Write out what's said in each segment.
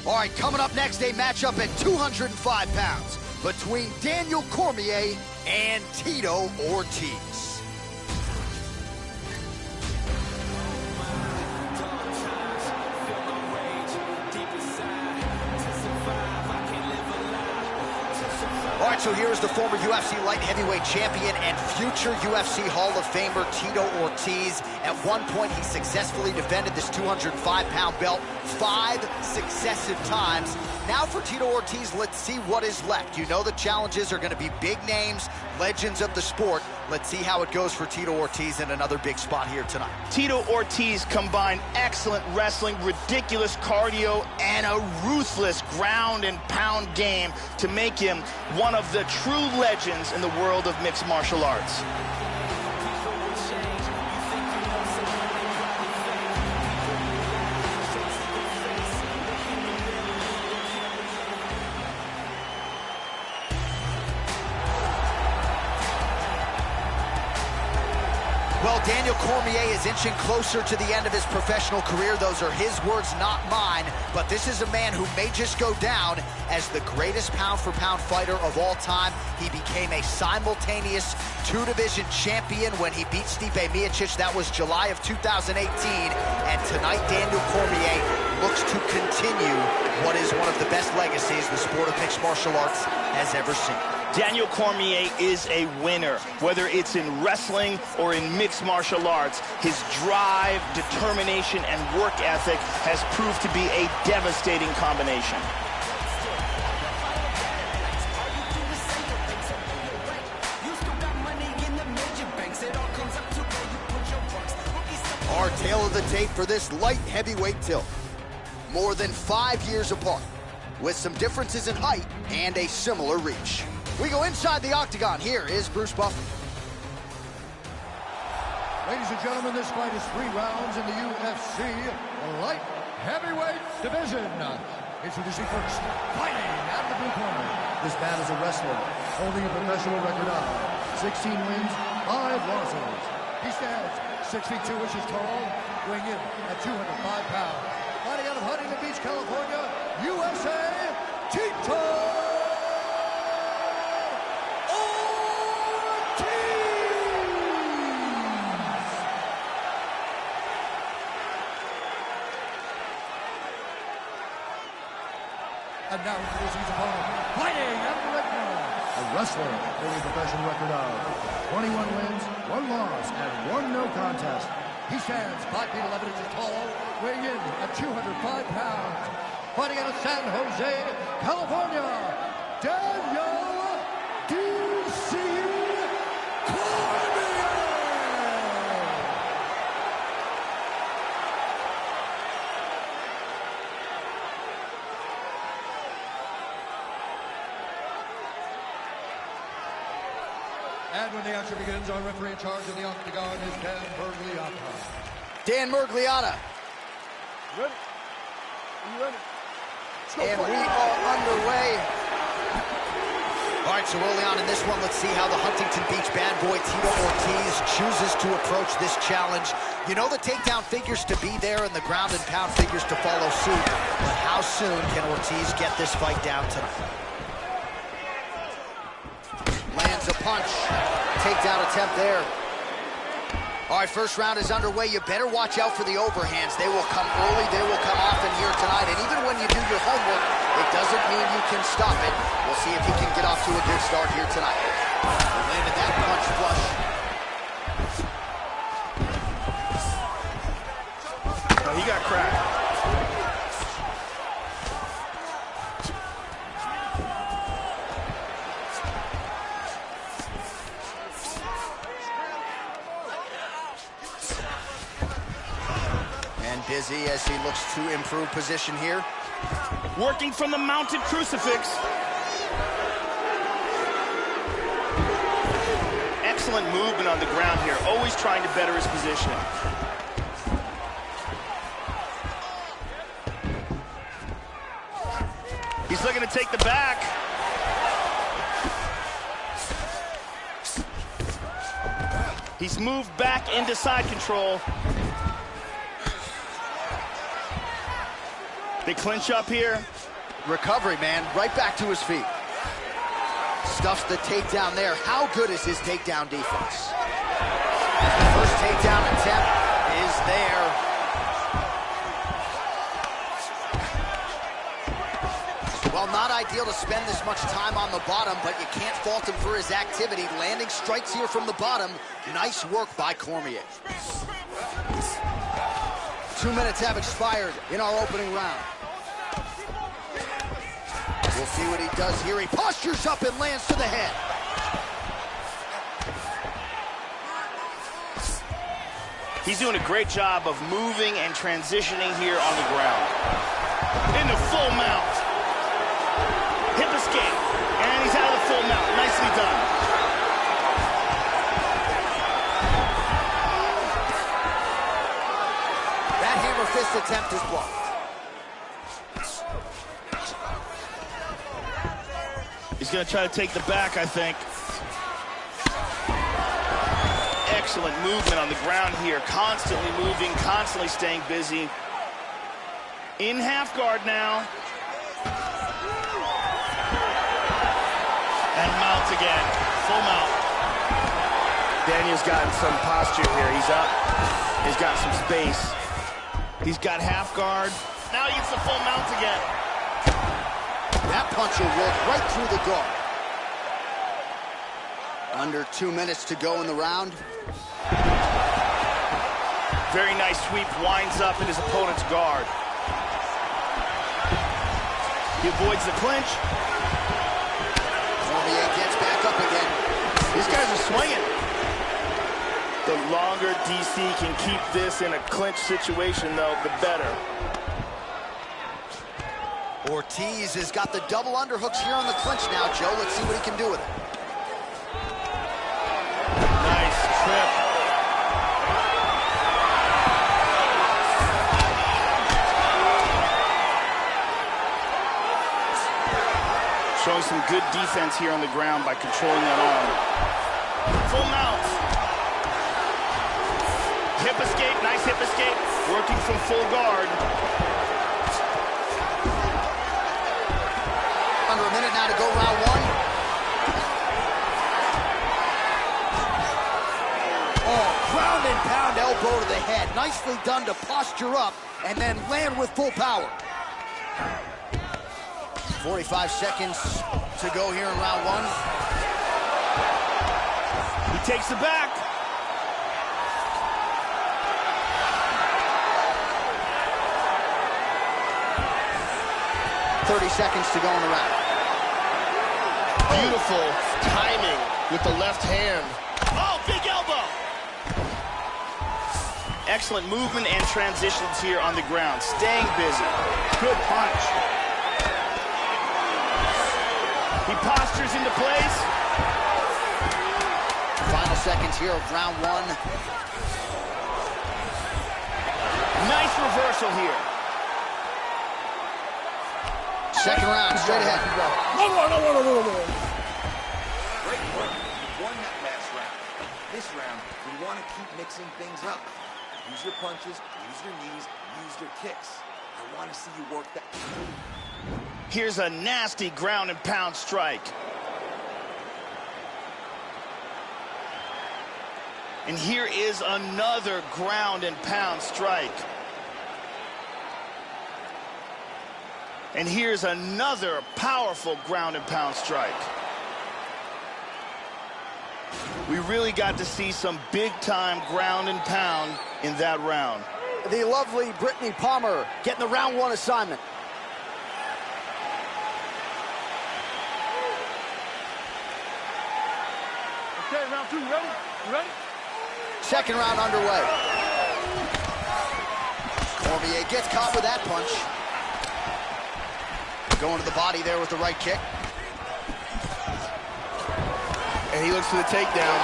All right, coming up next, a matchup at 205 pounds between Daniel Cormier and Tito Ortiz. All right, so here is the former UFC light heavyweight champion and future UFC Hall of Famer Tito Ortiz. At one point, he successfully defended this 205-pound belt 5 successive times. Now for Tito Ortiz, let's see what is left. You know the challenges are going to be big names, legends of the sport. Let's see how it goes for Tito Ortiz in another big spot here tonight. Tito Ortiz combined excellent wrestling, ridiculous cardio, and a ruthless ground and pound game to make him one of the true legends in the world of mixed martial arts. Well, Daniel Cormier is inching closer to the end of his professional career. Those are his words, not mine. But this is a man who may just go down as the greatest pound-for-pound fighter of all time. He became a simultaneous two-division champion when he beat Stipe Miocic. That was July of 2018. And tonight, Daniel Cormier looks to continue what is one of the best legacies the sport of mixed martial arts has ever seen. Daniel Cormier is a winner, whether it's in wrestling or in mixed martial arts. His drive, determination, and work ethic has proved to be a devastating combination. Our tale of the tape for this light heavyweight tilt. More than 5 years apart, with some differences in height and a similar reach. We go inside the octagon. Here is Bruce Buffer. Ladies and gentlemen, this fight is 3 rounds in the UFC light heavyweight division. Introducing first, fighting out of the blue corner. This man is a wrestler, holding a professional record of 16 wins, 5 losses. He stands 6 feet 2 inches tall, weighing in at 205 pounds. Fighting out of Huntington Beach, California, USA, Tito! And now introducing his opponent, fighting out of the red corner, a wrestler holding a professional record of 21 wins, 1 loss, and 1 no contest. He stands 5 feet 11 inches tall, weighing in at 205 pounds. Fighting out of San Jose, California, Daniel D.C. Cormier! And when the action begins, our referee in charge of the octagon is Dan Mergliotta. Dan Mergliotta. Ready? Are you ready? And we are underway. All right, so early on in this one, let's see how the Huntington Beach bad boy Tito Ortiz chooses to approach this challenge. You know the takedown figures to be there and the ground and pound figures to follow suit. But how soon can Ortiz get this fight down tonight? Lands a punch. Takedown attempt there. All right, first round is underway. You better watch out for the overhands. They will come early, they will come often here tonight. And even when you do your homework, it doesn't mean you can stop it. We'll see if he can get off to a good start here tonight. He landed that punch flush. Oh, he got cracked. Busy as he looks to improve position here. Working from the mounted crucifix. Excellent movement on the ground here, always trying to better his positioning. He's looking to take the back. He's moved back into side control. They clinch up here. Recovery, man. Right back to his feet. Stuffs the takedown there. How good is his takedown defense? First takedown attempt is there. Well, not ideal to spend this much time on the bottom, but you can't fault him for his activity. Landing strikes here from the bottom. Nice work by Cormier. 2 minutes have expired in our opening round. We'll see what he does here. He postures up and lands to the head. He's doing a great job of moving and transitioning here on the ground. Into full mount. Hip escape. And he's out of the full mount. Nicely done. That hammer fist attempt is blocked. He's going to try to take the back, I think. Excellent movement on the ground here. Constantly moving, constantly staying busy. In half guard now. And mount again. Full mount. Daniel's gotten some posture here. He's up. He's got some space. He's got half guard. Now he gets the full mount again. That punch will work right through the guard. Under 2 minutes to go in the round. Very nice sweep, winds up in his opponent's guard. He avoids the clinch. Cormier gets back up again. These guys are swinging. The longer DC can keep this in a clinch situation, though, the better. Ortiz has got the double underhooks here on the clinch now, Joe. Let's see what he can do with it. Nice trip. Showing some good defense here on the ground by controlling that arm. Full mount. Hip escape, nice hip escape. Working from full guard. Under a minute now to go, round one. Oh, ground and pound elbow to the head. Nicely done to posture up and then land with full power. 45 seconds to go here in round one. He takes the back. .30 seconds to go in the round. Beautiful timing with the left hand. Oh, big elbow! Excellent movement and transitions here on the ground. Staying busy. Good punch. He postures into place. Final seconds here of round one. Nice reversal here. Second round, straight ahead. Great work. You won that last round. This round, we want to keep mixing things up. Use your punches, use your knees, use your kicks. I want to see you work that. Here's a nasty ground and pound strike. And here is another ground and pound strike. And here's another powerful ground and pound strike. We really got to see some big-time ground and pound in that round. The lovely Brittany Palmer getting the round one assignment. Okay, round two, you ready? You ready? Second round underway. Cormier gets caught with that punch. Going to the body there with the right kick. And he looks for the takedown.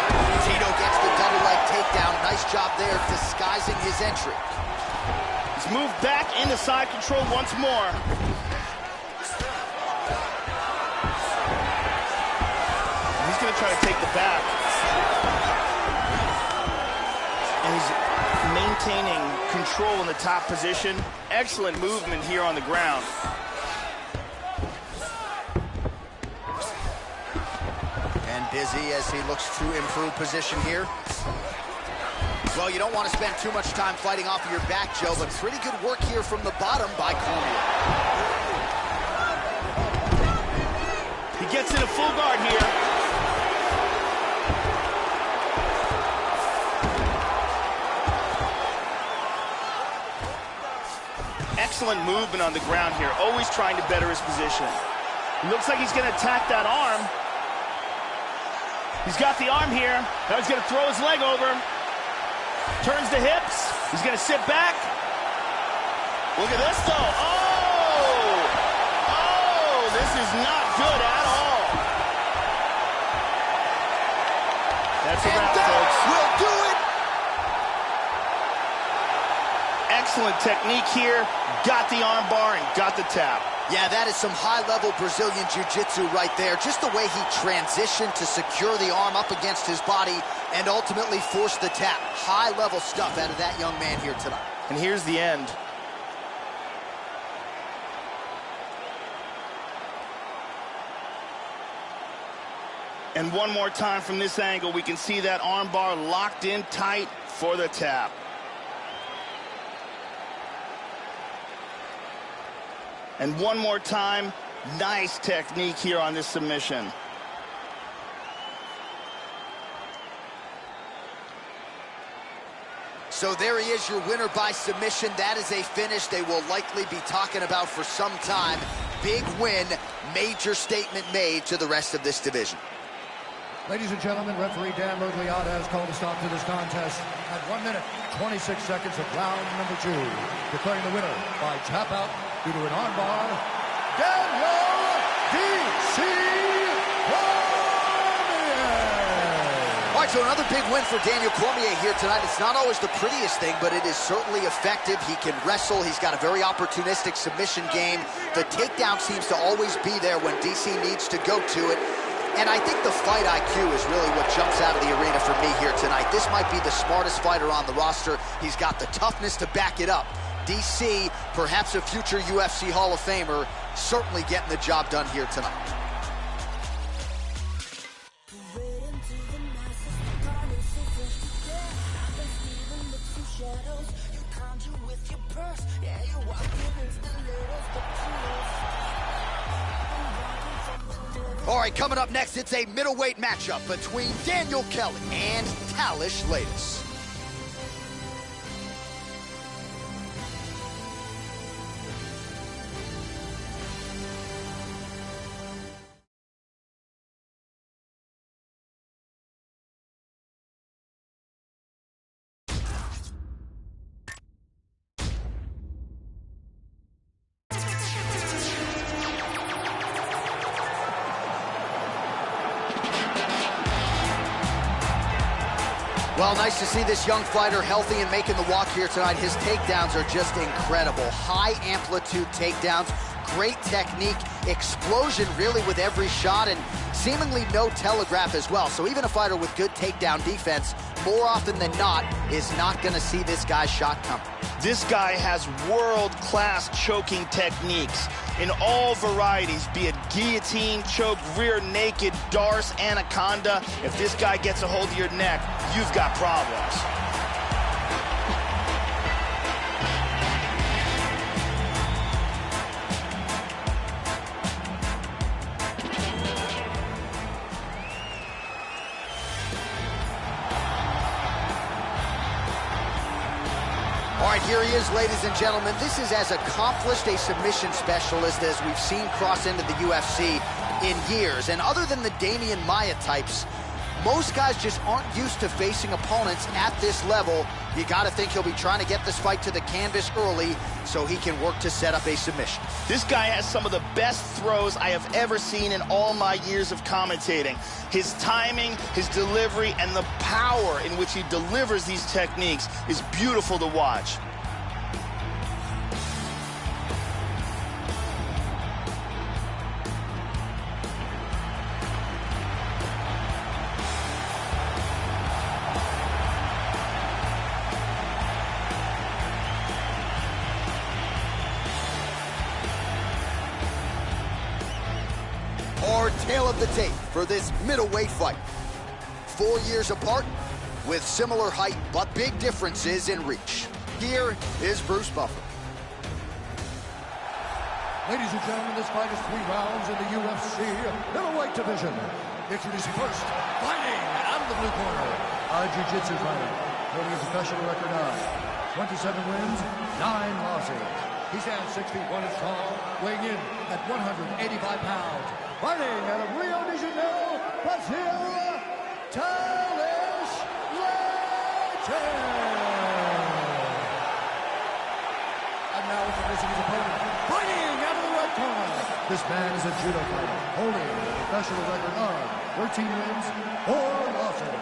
Tito gets the double leg takedown. Nice job there disguising his entry. He's moved back into side control once more. He's going to try to take the back. And he's maintaining control in the top position. Excellent movement here on the ground. Is he, as he looks to improve position here? Well, you don't want to spend too much time fighting off of your back, Joe, but pretty good work here from the bottom by Cormier. He gets in a full guard here. Excellent movement on the ground here, always trying to better his position. Looks like he's going to attack that arm. He's got the arm here. Now he's going to throw his leg over. Turns the hips. He's going to sit back. Look at this, though. Oh! Oh, this is not good at all. That's a wrap, folks. Will do it. Excellent technique here. Got the arm bar and got the tap. Yeah, that is some high-level Brazilian jiu-jitsu right there. Just the way he transitioned to secure the arm up against his body and ultimately force the tap. High-level stuff out of that young man here tonight. And here's the end. And one more time from this angle, we can see that arm bar locked in tight for the tap. And one more time, nice technique here on this submission. So there he is, your winner by submission. That is a finish they will likely be talking about for some time. Big win, major statement made to the rest of this division. Ladies and gentlemen, referee Dan Murgliata has called a stop to this contest at 1 minute, 26 seconds of round number 2. Declaring the winner by tap out due to an armbar, Daniel D.C. All right, so another big win for Daniel Cormier here tonight. It's not always the prettiest thing, but it is certainly effective. He can wrestle. He's got a very opportunistic submission game. The takedown seems to always be there when DC needs to go to it. And I think the fight IQ is really what jumps out of the arena for me here tonight. This might be the smartest fighter on the roster. He's got the toughness to back it up. DC, perhaps a future UFC Hall of Famer, certainly getting the job done here tonight. All right, coming up next, it's a middleweight matchup between Daniel Kelly and Talish Latis. Well, nice to see this young fighter healthy and making the walk here tonight. His takedowns are just incredible. High amplitude takedowns, great technique, explosion really with every shot, and seemingly no telegraph as well. So even a fighter with good takedown defense, more often than not, is not going to see this guy's shot coming. This guy has world-class choking techniques in all varieties, be it guillotine, choke, rear naked, Darce, anaconda. If this guy gets a hold of your neck, you've got problems. All right, here he is, ladies and gentlemen. This is as accomplished a submission specialist as we've seen cross into the UFC in years. And other than the Damian Maia types, most guys just aren't used to facing opponents at this level. You got to think he'll be trying to get this fight to the canvas early so he can work to set up a submission. This guy has some of the best throws I have ever seen in all my years of commentating. His timing, his delivery, and the power in which he delivers these techniques is beautiful to watch. tale of the tape for this middleweight fight. 4 years apart, with similar height but big differences in reach. Here is Bruce Buffer. Ladies and gentlemen, this fight is 3 rounds in the UFC middleweight division. Introducing first, fighting out of the blue corner, a jiu-jitsu fighter, holding a professional record of 27 wins, 9 losses. He stands 6 feet 1 inch tall, weighing in at 185 pounds. Fighting out of Rio de Janeiro, Brazil, Thales Legend. And now introducing his opponent, fighting out of the red corner. This man is a judo fighter, holding a professional record of 13 wins, 4 losses.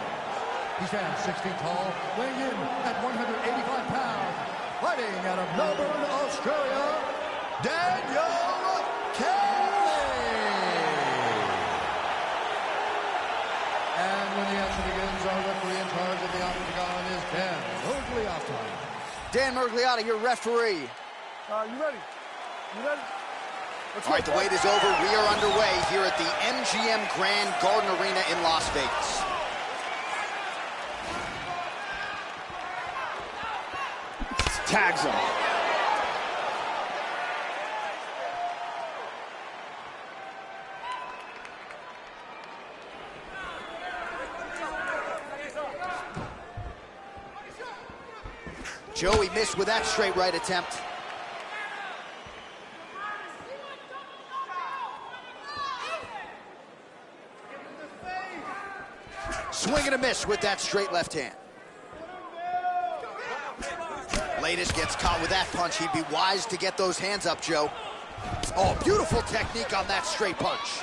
He stands 6 feet tall, weighing in at 185 pounds. Fighting out of Melbourne, Australia, Daniel Kelly. And when the action begins, our referee in charge of the octagon is Dan Murgliata. Dan Murgliata, your referee. You ready? You ready? All right, the wait is over. We are underway here at the MGM Grand Garden Arena in Las Vegas. Tags him. Joey missed with that straight right attempt. Swing and a miss with that straight left hand. Latest gets caught with that punch. He'd be wise to get those hands up, Joe. Oh, beautiful technique on that straight punch.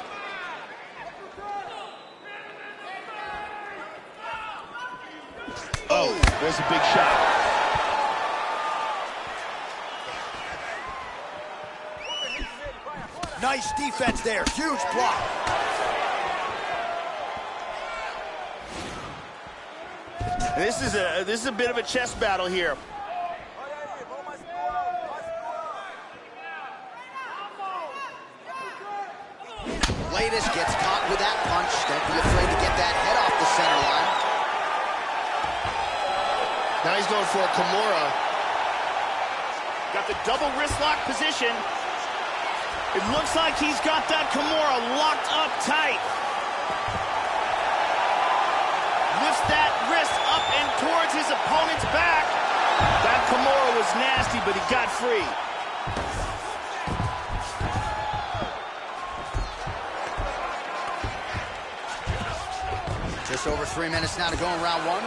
Oh, there's a big shot. Nice defense there. Huge block. This is a bit of a chess battle here. Latest gets caught with that punch. Don't be afraid to get that head off the center line. Now he's going for a Kimura. Got the double wrist lock position. It looks like he's got that Kimura locked up tight. Lifts that wrist up and towards his opponent's back. That Kimura was nasty, but he got free. Just over 3 minutes now to go in round 1.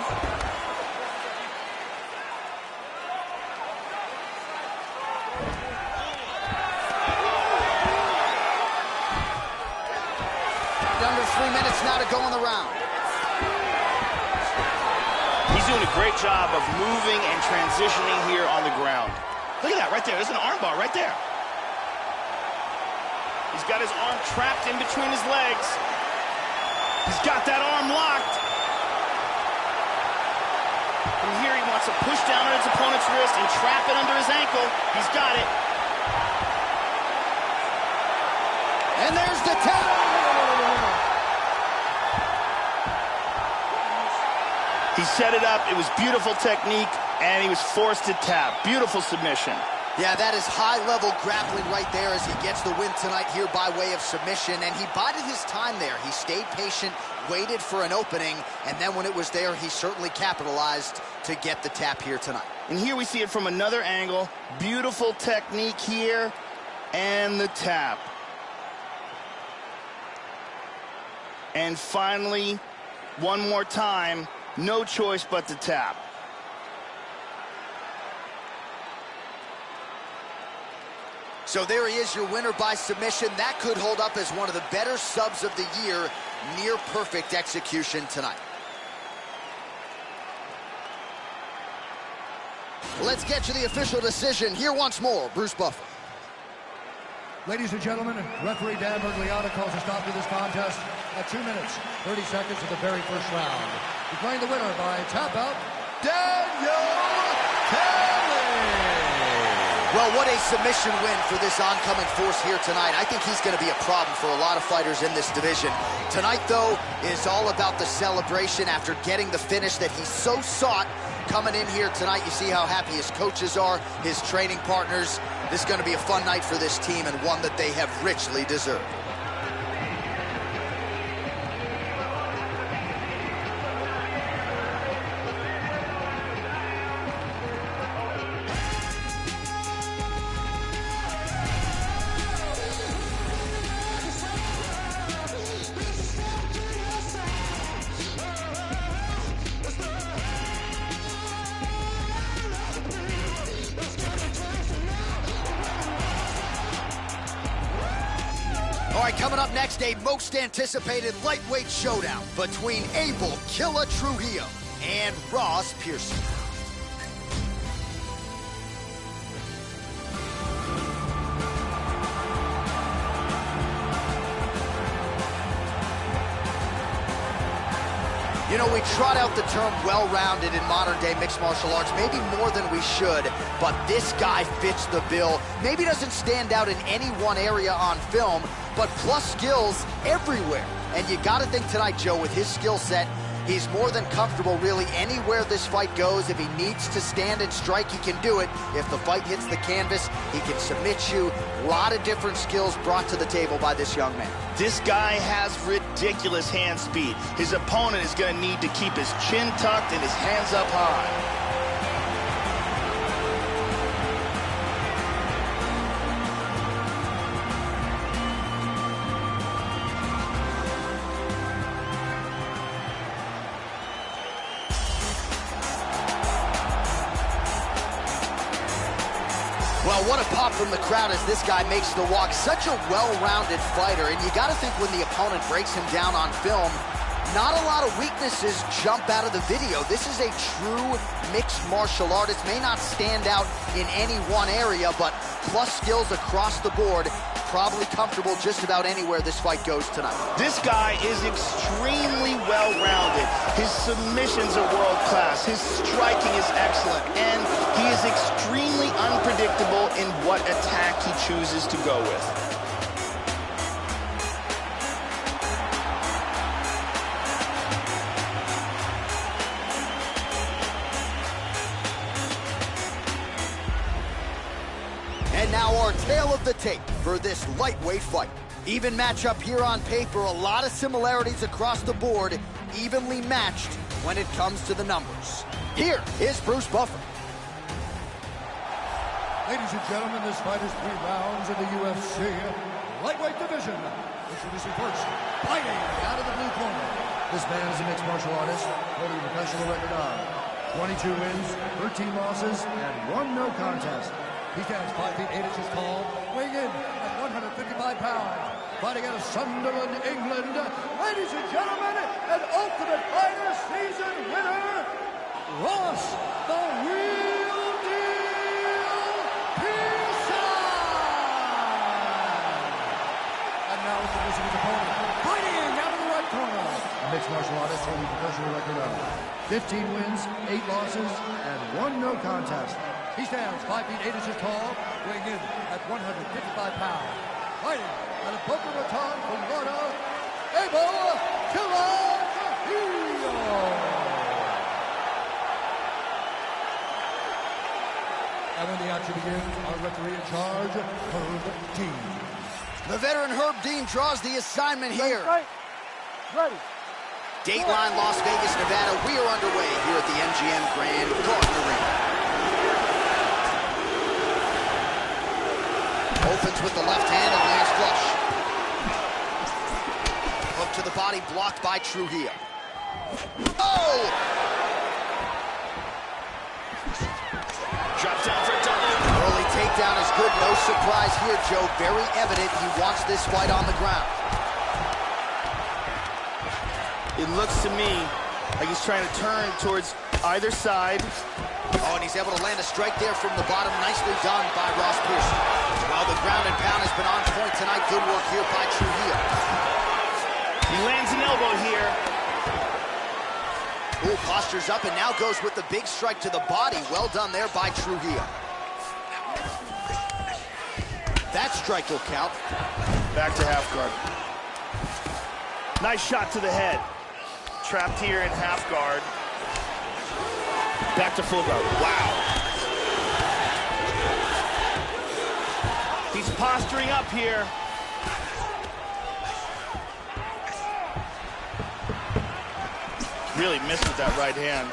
Under 3 minutes now to go in the round. He's doing a great job of moving and transitioning here on the ground. Look at that right there. There's an armbar right there. He's got his arm trapped in between his legs. He's got that arm locked. From here, he wants to push down on his opponent's wrist and trap it under his ankle. He's got it. And there's the tap. He set it up. It was beautiful technique, and he was forced to tap. Beautiful submission. Yeah, that is high-level grappling right there as he gets the win tonight here by way of submission. And he bided his time there. He stayed patient, waited for an opening, and then when it was there, he certainly capitalized to get the tap here tonight. And here we see it from another angle. Beautiful technique here, and the tap. And finally, one more time, no choice but to tap. So there he is, your winner by submission. That could hold up as one of the better subs of the year. Near perfect execution tonight. Let's get to the official decision. Here once more, Bruce Buffer. Ladies and gentlemen, referee Dan Murgliata calls a stop to this contest at 2 minutes, 30 seconds of the very first round. Declaring the winner by tap out, Daniel Kelly. Well, what a submission win for this oncoming force here tonight. I think he's going to be a problem for a lot of fighters in this division. Tonight, though, is all about the celebration after getting the finish that he so sought. Coming in here tonight, you see how happy his coaches are, his training partners. This is going to be a fun night for this team and one that they have richly deserved. All right, coming up next, a most anticipated lightweight showdown between Abel Killa Trujillo and Ross Pearson. You know, we trot out the term well-rounded in modern-day mixed martial arts, maybe more than we should, but this guy fits the bill. Maybe doesn't stand out in any one area on film, but plus skills everywhere. And you got to think tonight, Joe, with his skill set, he's more than comfortable really anywhere this fight goes. If he needs to stand and strike, he can do it. If the fight hits the canvas, he can submit you. A lot of different skills brought to the table by this young man. This guy has ridiculous hand speed. His opponent is going to need to keep his chin tucked and his hands up high. Well, what a pop from the crowd as this guy makes the walk. Such a well-rounded fighter, and you got to think when the opponent breaks him down on film, not a lot of weaknesses jump out of the video. This is a true mixed martial artist. May not stand out in any one area, but plus skills across the board. Probably comfortable just about anywhere this fight goes tonight. This guy is extremely well-rounded. His submissions are world-class. His striking is excellent. And he is extremely unpredictable in what attack he chooses to go with. And now our tale of the tape for this lightweight fight. Even matchup here on paper, a lot of similarities across the board, evenly matched when it comes to the numbers. Here is Bruce Buffer. Ladies and gentlemen, this fight is 3 rounds in the UFC lightweight division. Introducing first, fighting out of the blue corner. This man is a mixed martial artist, holding a professional record of 22 wins, 13 losses, and 1 no contest. He stands 5 feet 8 inches tall, weighing in at 155 pounds. Fighting out of Sunderland, England. Ladies and gentlemen, an Ultimate Fighter season winner, Ross the Real Deal Pearson. And now introducing his opponent, fighting out of the right corner. A mixed martial artist holding a professional record of 15 wins, 8 losses, and 1 no contest. He stands 5 feet 8 inches tall, weighing in at 155 pounds. Fighting out of Boca Raton, Florida, Abel Killa Trujillo. And when the action begins, our referee in charge, Herb Dean. The veteran Herb Dean draws the assignment here. Ready. Dateline, Las Vegas, Nevada. We are underway here at the MGM Grand Garden Arena. Opens with the left hand and lands flush. Hook to the body, blocked by Trujillo. Oh! Drop down for a double. Early takedown is good. No surprise here, Joe. Very evident he wants this fight on the ground. It looks to me like he's trying to turn towards either side. Oh, and he's able to land a strike there from the bottom. Nicely done by Ross Pearson. Well, the ground and pound has been on point tonight. Good work here by Trujillo. He lands an elbow here. Ooh, postures up and now goes with the big strike to the body. Well done there by Trujillo. That strike will count. Back to half guard. Nice shot to the head. Trapped here in half guard. Back to full guard. Wow. He's posturing up here. Really missed with that right hand.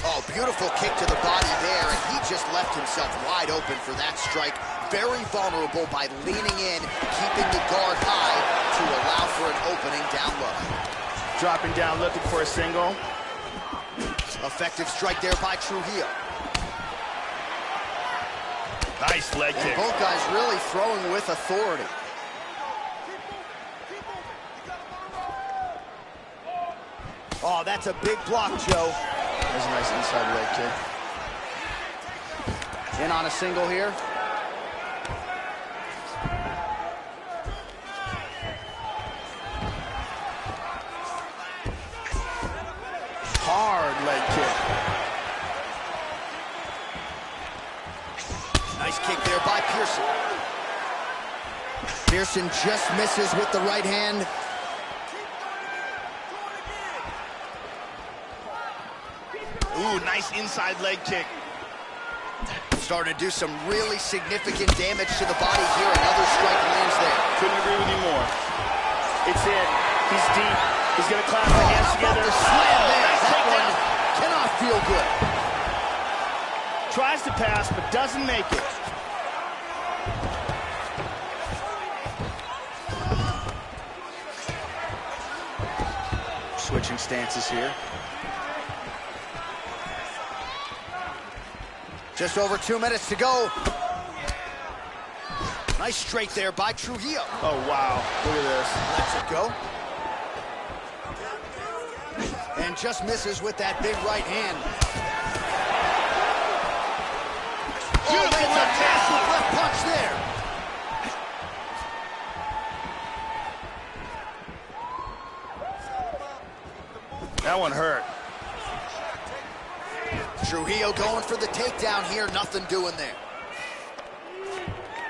Oh, beautiful kick to the body there, and he just left himself wide open for that strike. Very vulnerable by leaning in, keeping the guard high to allow for an opening down low. Dropping down, looking for a single. Effective strike there by Trujillo. Nice leg kick. And both guys really throwing with authority. Oh, that's a big block, Joe. There's a nice inside leg kick. In on a single here. Hard leg kick. Nice kick there by Pearson. Pearson just misses with the right hand. Ooh, nice inside leg kick. Starting to do some really significant damage to the body here. Another strike lands there. Couldn't agree with you more. It's in. He's deep. He's going to clasp the hands together. The slam there. Nice That takedown. one cannot feel good. Tries to pass, but doesn't make it. Switching stances here. Just over 2 minutes to go. Nice straight there by Trujillo. Oh, wow. Look at Lets it go. And just misses with that big right hand. Oh, that's a massive left punch there. that one hurt. Trujillo going for the takedown here. Nothing doing there.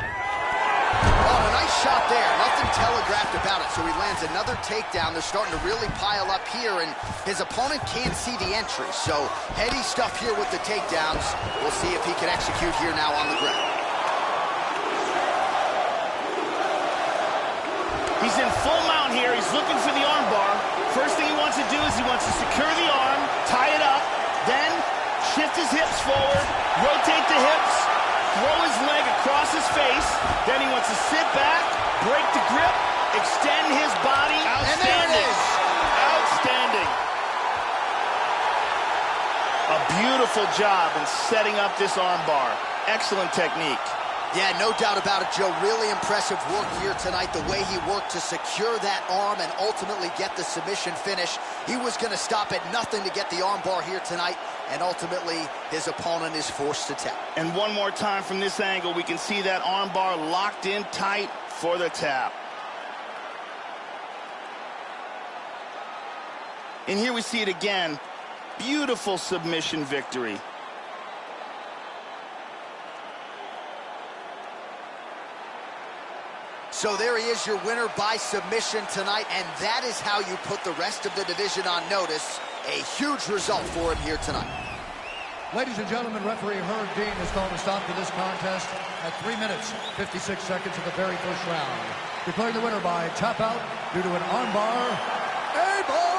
Oh, a nice shot there. Nothing telegraphed about it. So he lands another takedown. They're starting to really pile up here, and his opponent can't see the entry. So heady stuff here with the takedowns. We'll see if he can execute here now on the ground. He's in full mount here. He's looking for the arm bar. First thing he wants to do is he wants to secure the arm, tie it up, then shift his hips forward, rotate the hips, throw his leg across his face. Then he wants to sit back, break the grip, extend his body. Outstanding. And there it is. Outstanding. A beautiful job in setting up this arm bar. Excellent technique. Yeah, no doubt about it, Joe. Really impressive work here tonight. The way he worked to secure that arm and ultimately get the submission finish. He was going to stop at nothing to get the arm bar here tonight, and ultimately his opponent is forced to tap. And one more time from this angle, we can see that arm bar locked in tight for the tap. And here we see it again. Beautiful submission victory. So there he is, your winner by submission tonight, and that is how you put the rest of the division on notice. A huge result for him here tonight. Ladies and gentlemen, referee Herb Dean has called a stop to this contest at 3 minutes, 56 seconds of the very first round. Declaring the winner by tap out due to an armbar, Abel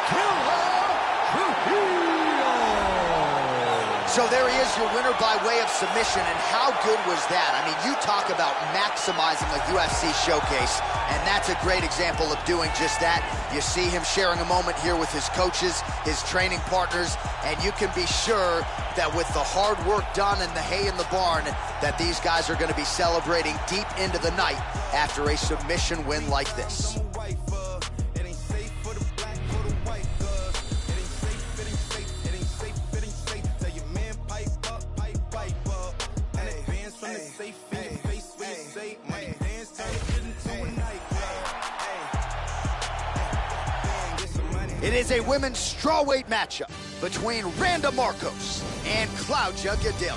Trujillo. So there he is, your winner by way of submission, and how good was that? I mean, you talk about maximizing a UFC showcase, and that's a great example of doing just that. You see him sharing a moment here with his coaches, his training partners, and you can be sure that with the hard work done and the hay in the barn, that these guys are going to be celebrating deep into the night after a submission win like this. It is a women's strawweight matchup between Randa Marcos and Claudia Gadelha.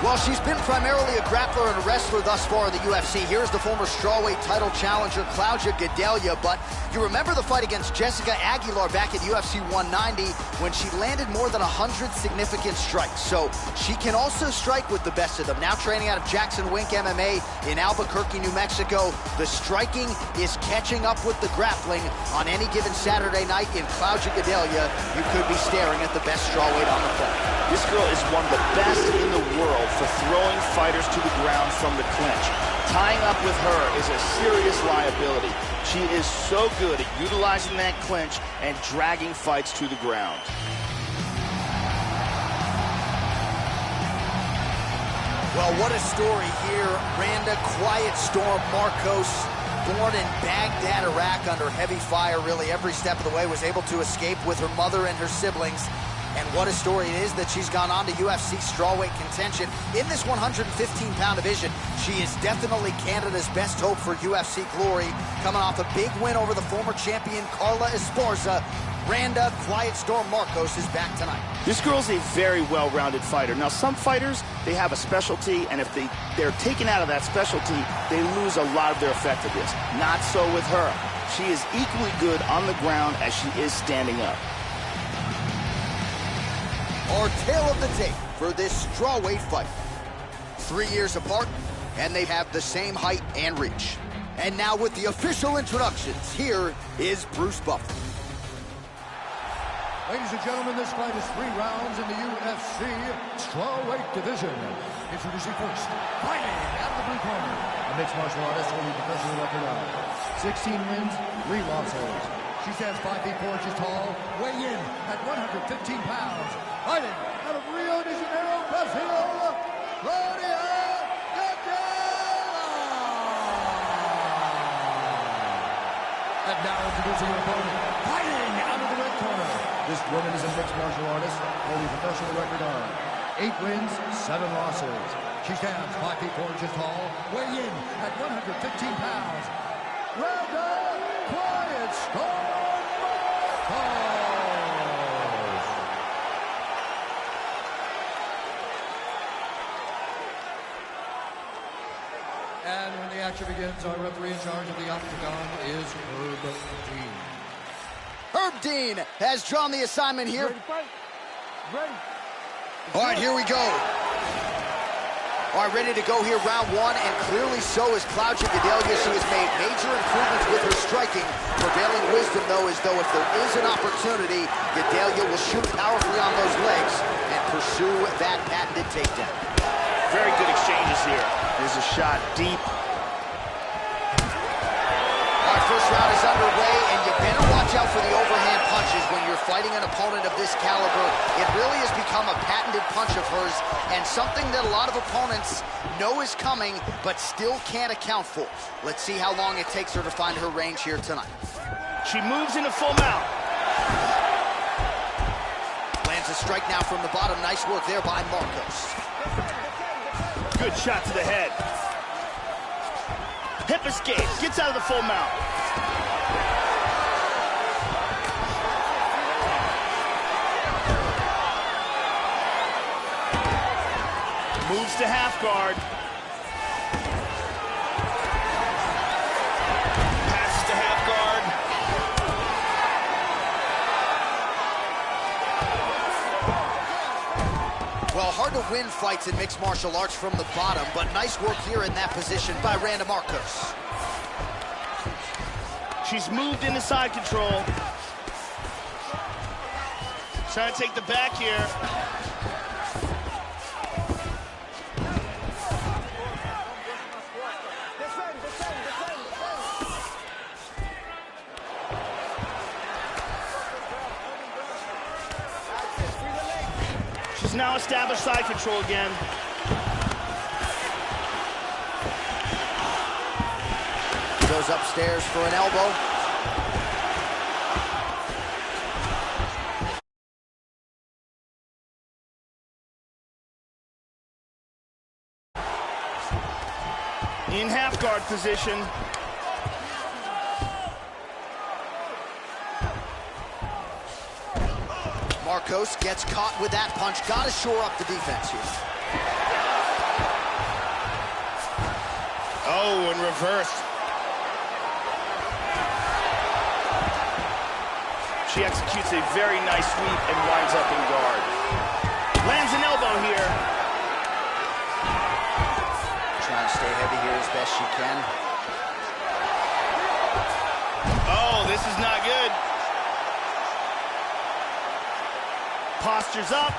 Well, she's been primarily a grappler and a wrestler thus far in the UFC. Here's the former strawweight title challenger, Claudia Gadelha. But you remember the fight against Jessica Aguilar back at UFC 190 when she landed more than 100 significant strikes. So she can also strike with the best of them. Now training out of Jackson Wink MMA in Albuquerque, New Mexico. The striking is catching up with the grappling. On any given Saturday night in Claudia Gadelha, you could be staring at the best strawweight on the planet. This girl is one of the best in the world for throwing fighters to the ground from the clinch. Tying up with her is a serious liability. She is so good at utilizing that clinch and dragging fights to the ground. Well, what a story here. Randa Quiet Storm Marcos, born in Baghdad, Iraq, under heavy fire really every step of the way, was able to escape with her mother and her siblings. And what a story it is that she's gone on to UFC strawweight contention in this 115-pound division. She is definitely Canada's best hope for UFC glory. Coming off a big win over the former champion Carla Esparza, Randa Quiet Storm Marcos is back tonight. This girl's a very well-rounded fighter. Now, some fighters, they have a specialty, and if they're taken out of that specialty, they lose a lot of their effectiveness. Not so with her. She is equally good on the ground as she is standing up. Our tale of the tape for this strawweight fight. 3 years apart, and they have the same height and reach. And now with the official introductions, here is Bruce Buffer. Ladies and gentlemen, this fight is 3 rounds in the UFC strawweight division. Introducing first, fighting out of the blue corner, a mixed martial artist holding a professional record of 16 wins, 3 losses. She stands 5 feet 4 inches tall, weighing in at 115 pounds. Fighting out of Rio de Janeiro, Brazil, Claudia Gadelha! And now introducing her opponent, fighting out of the red corner. This woman is a mixed martial artist, holding a professional record of 8 wins, 7 losses. She stands 5 feet 4 inches tall, weighing in at 115 pounds. Randa Quiet Storm Marcos! And when the action begins, our referee in charge of the octagon is Herb Dean. Herb Dean has drawn the assignment here. Ready to fight? Ready. All right, here we go. All right, ready to go here, round 1, and clearly so is Claudia Gadelha. She has made major improvements with her striking. Prevailing wisdom, though, is if there is an opportunity, Gadelha will shoot powerfully on those legs and pursue that patented takedown. Very good exchanges here. There's a shot deep. Our first round is underway, and you better watch out for the overhand punches when you're fighting an opponent of this caliber. It really has become a patented punch of hers, and something that a lot of opponents know is coming, but still can't account for. Let's see how long it takes her to find her range here tonight. She moves into full mount. Lands a strike now from the bottom. Nice work there by Marcos. Good shot to the head. Hip escape, gets out of the full mount. Moves to half guard. Passes to half guard. Well, hard to win fights in mixed martial arts from the bottom, but nice work here in that position by Randa Marcos. She's moved into side control. Trying to take the back here. She's now established side control again. Goes upstairs for an elbow. In half guard position. Marcos gets caught with that punch. Got to shore up the defense here. Oh, in reverse. She executes a very nice sweep and winds up in guard. Lands an elbow here. Trying to stay heavy here as best she can. Oh, this is not good. Postures up.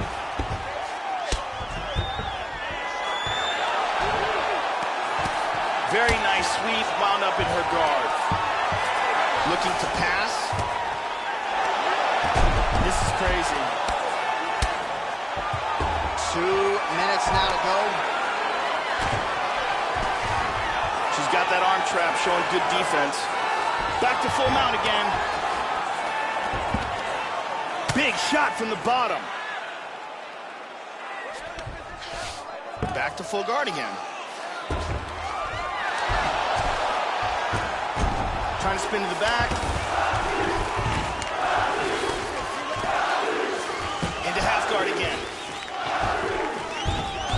Very nice sweep, wound up in her guard. Looking to pass. This is crazy. 2 minutes now to go. She's got that arm trap, showing good defense. Back to full mount again. Big shot from the bottom. Back to full guard again. Trying to spin to the back. Into half guard again.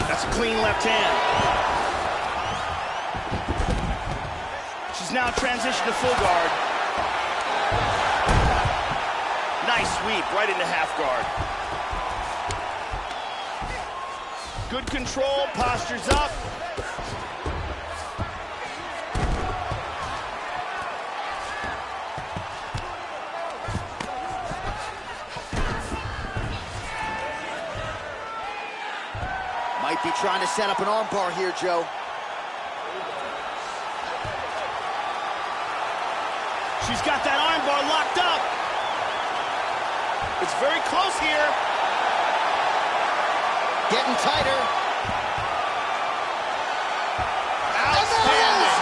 That's a clean left hand. She's now transitioned to full guard. Nice sweep right into half guard. Good control, postures up. Might be trying to set up an armbar here, Joe. She's got that armbar locked up. It's very close here. Getting tighter. Outstanding.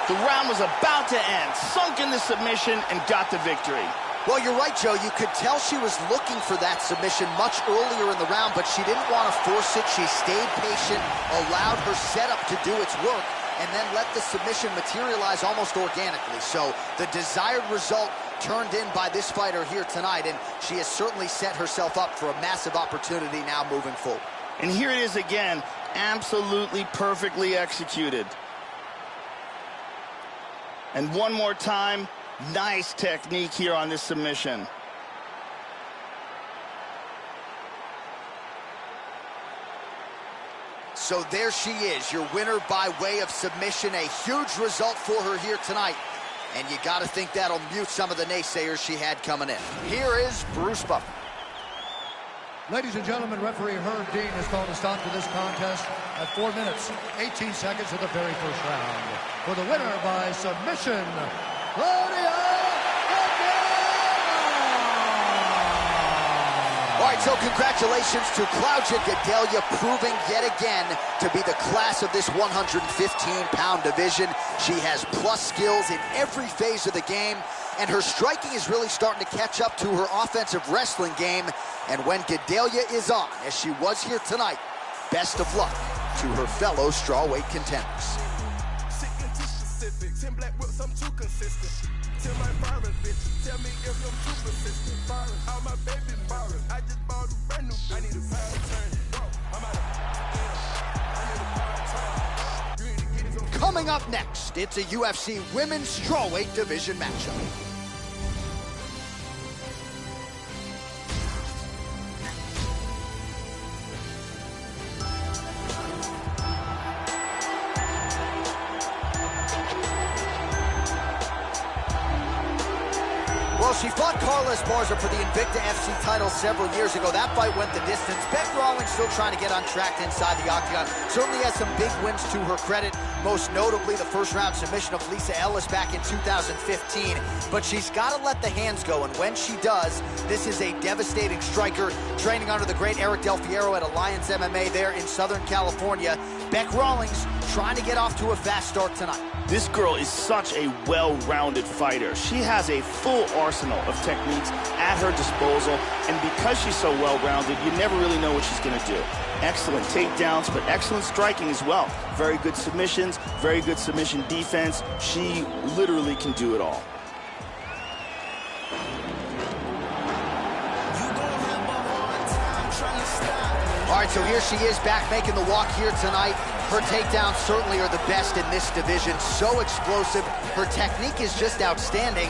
The round was about to end. Sunk in the submission and got the victory. Well, you're right, Joe. You could tell she was looking for that submission much earlier in the round, but she didn't want to force it. She stayed patient, allowed her setup to do its work, and then let the submission materialize almost organically. So the desired result turned in by this fighter here tonight, and she has certainly set herself up for a massive opportunity now moving forward. And here it is again, absolutely perfectly executed. And one more time, nice technique here on this submission. So there she is, your winner by way of submission. A huge result for her here tonight. And you got to think that'll mute some of the naysayers she had coming in. Here is Bruce Buffer. Ladies and gentlemen, referee Herb Dean has called a stop to this contest at 4 minutes, 18 seconds of the very first round. For the winner by submission, Claudia. All right, so congratulations to Claudia Gadelha, proving yet again to be the class of this 115-pound division. She has plus skills in every phase of the game, and her striking is really starting to catch up to her offensive wrestling game. And when Gadelha is on, as she was here tonight, best of luck to her fellow strawweight contenders. Coming up next, it's a UFC Women's Strawweight Division matchup. Well, she fought Carla Esparza for the Invicta FC title several years ago. That fight went the distance. Bec Rawlings still trying to get on track inside the octagon. Certainly has some big wins to her credit, most notably the first-round submission of Lisa Ellis back in 2015. But she's got to let the hands go, and when she does, this is a devastating striker, training under the great Eric Del Fiero at Alliance MMA there in Southern California. Bec Rawlings trying to get off to a fast start tonight. This girl is such a well-rounded fighter. She has a full arsenal of techniques at her disposal, and because she's so well-rounded, you never really know what she's going to do. Excellent takedowns, but excellent striking as well. Very good submissions, very good submission defense. She literally can do it all. You gon' have a hard time trying to stop me. All right, so here she is back making the walk here tonight. Her takedowns certainly are the best in this division. So explosive. Her technique is just outstanding.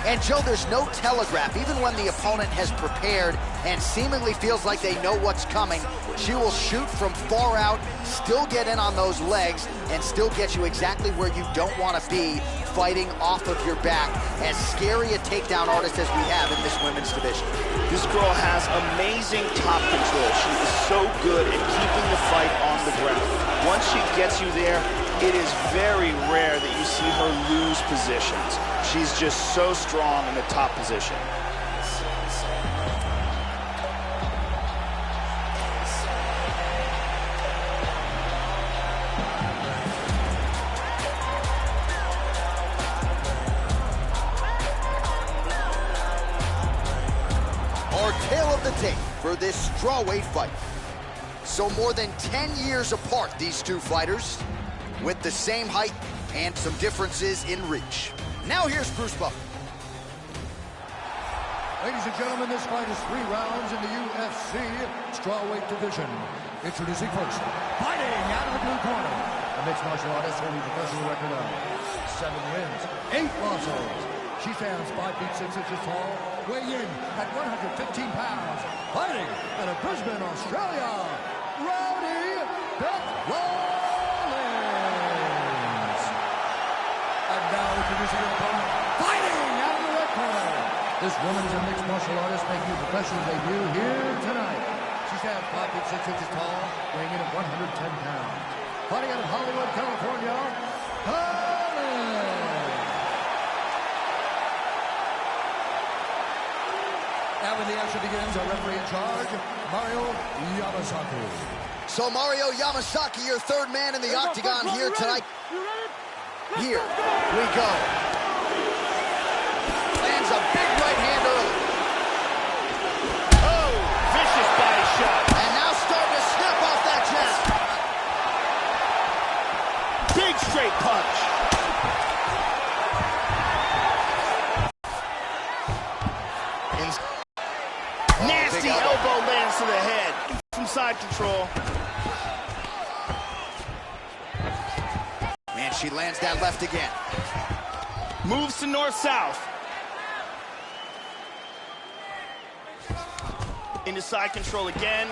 And Joe, there's no telegraph. Even when the opponent has prepared and seemingly feels like they know what's coming, she will shoot from far out, still get in on those legs, and still get you exactly where you don't want to be, fighting off of your back. As scary a takedown artist as we have in this women's division. This girl has amazing top control. She is so good at keeping the fight on the ground. Once she gets you there, it is very rare that you see her lose positions. She's just so strong in the top position. Our tale of the tape for this strawweight fight. So more than 10 years apart, these two fighters, with the same height and some differences in reach. Now here's Bruce Buffer. Ladies and gentlemen, this fight is 3 rounds in the UFC strawweight division. Introducing first, fighting out of the blue corner, a mixed martial artist holding a professional record of 7 wins, 8 losses. She stands 5 feet 6 inches tall, weighing in at 115 pounds, fighting out of Brisbane, Australia, Rowdy Beth Rollins. And now introducing her opponent, fighting out of the red corner. This woman is a mixed martial artist making a professional debut here tonight. She stands 5 feet 6 inches tall, weighing in at 110 pounds, fighting out of Hollywood, California, Now when the action begins, our referee in charge, Mario Yamasaki. So Mario Yamasaki, your third man in the octagon here tonight. Here we go. Lands a big right hand early. Oh, vicious body shot. And now starting to snap off that jab. Big straight punch. Nasty elbow lands to the head. From side control. Man, she lands that left again. Moves to north-south. Into side control again.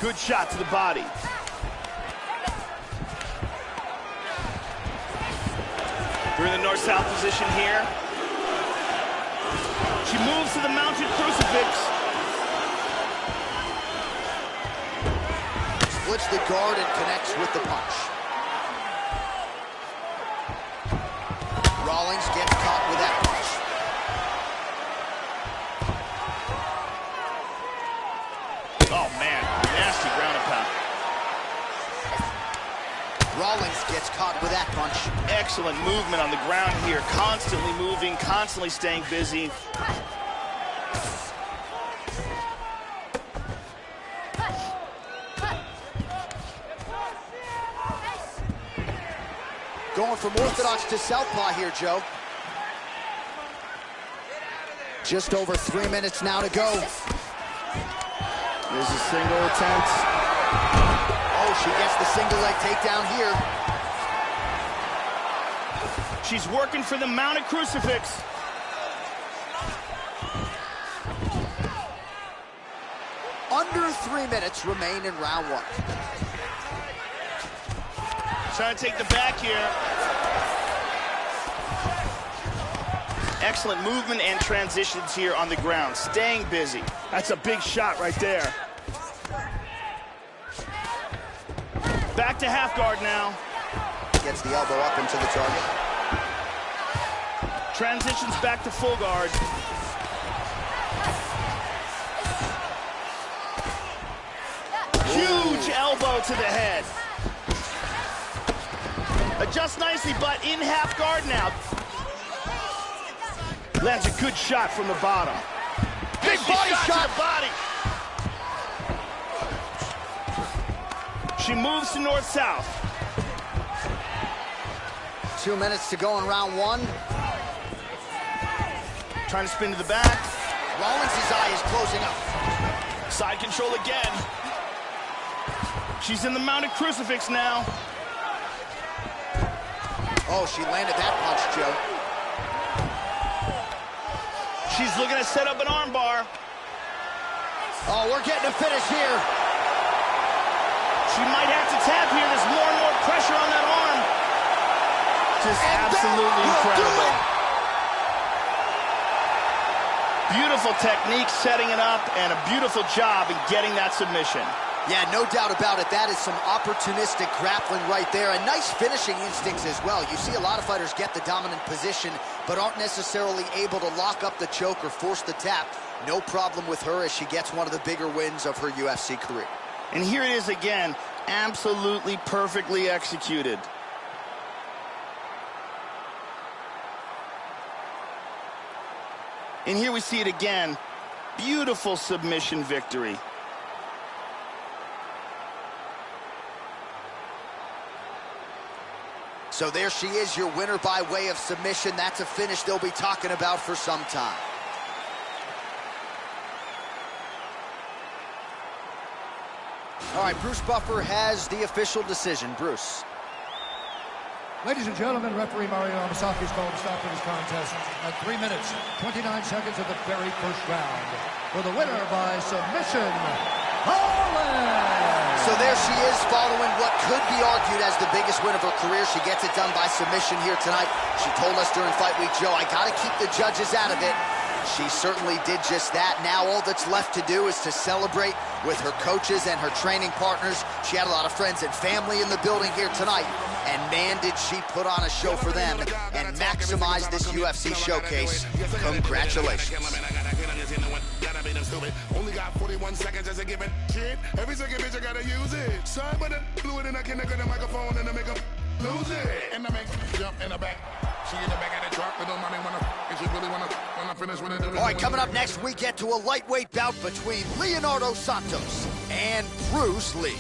Good shot to the body. We're in the north-south position here. She moves to the mounted crucifix. Splits the guard and connects with the punch. Rollins gets caught with that punch. Oh, man. Nasty ground and pound. Rollins gets caught with that punch. Excellent movement on the ground here. Constantly moving, constantly staying busy. Going from orthodox to southpaw here, Joe. Just over 3 minutes now to go. There's a single attempt. Oh, she gets the single leg takedown here. She's working for the mounted crucifix. Under 3 minutes remain in round 1. Trying to take the back here. Excellent movement and transitions here on the ground. Staying busy. That's a big shot right there. Back to half guard now. Gets the elbow up into the target. Transitions back to full guard. Huge elbow to the head. Adjusts nicely, but in half guard now. Lands a good shot from the bottom. Big body shot to the body. She moves to north-south. 2 minutes to go in round 1. Trying to spin to the back. Rollins' eye is closing up. Side control again. She's in the mounted crucifix now. Oh, she landed that punch, Joe. She's looking to set up an armbar. Oh, we're getting a finish here. She might have to tap here. There's more and more pressure on that arm. Just absolutely incredible. Beautiful technique setting it up, and a beautiful job in getting that submission. Yeah, no doubt about it. That is some opportunistic grappling right there, and nice finishing instincts as well. You see a lot of fighters get the dominant position, but aren't necessarily able to lock up the choke or force the tap. No problem with her as she gets one of the bigger wins of her UFC career. And here it is again, absolutely perfectly executed. And here we see it again. Beautiful submission victory. So there she is, your winner by way of submission. That's a finish they'll be talking about for some time. All right, Bruce Buffer has the official decision. Bruce. Ladies and gentlemen, referee Mario Amasaki's called stop to this contest at 3 minutes, 29 seconds of the very first round. For the winner by submission, Holland! So there she is, following what could be argued as the biggest win of her career. She gets it done by submission here tonight. She told us during Fight Week, Joe, I got to keep the judges out of it. She certainly did just that. Now all that's left to do is to celebrate with her coaches and her training partners. She had a lot of friends and family in the building here tonight. And man, did she put on a show for them and maximize this UFC showcase. Congratulations. Only got 41 seconds as a given kid. Every second bitch I gotta use it. Sorry, but the fluid and I can get the microphone and I make them lose it. And I make jump in the back. She in the back at the drop. Little mommy and she really wanna finish with it. All right, coming up next, we get to a lightweight bout between Leonardo Santos and Bruce Lee.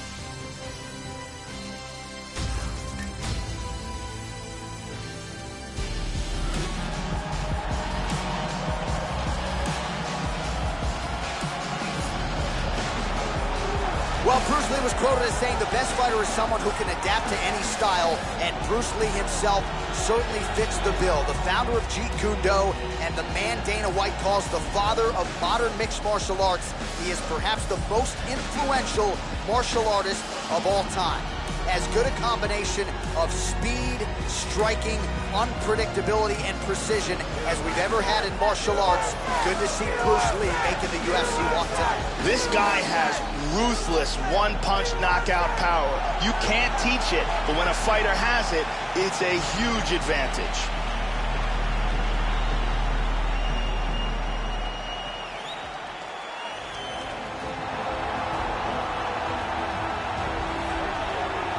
Well, Bruce Lee was quoted as saying the best fighter is someone who can adapt to any style, and Bruce Lee himself certainly fits the bill. The founder of Jeet Kune Do and the man Dana White calls the father of modern mixed martial arts. He is perhaps the most influential martial artist of all time. As good a combination of speed, striking, unpredictability, and precision as we've ever had in martial arts. Good to see Bruce Lee making the UFC walk tonight. This guy has ruthless one-punch knockout power. You can't teach it, but when a fighter has it, it's a huge advantage.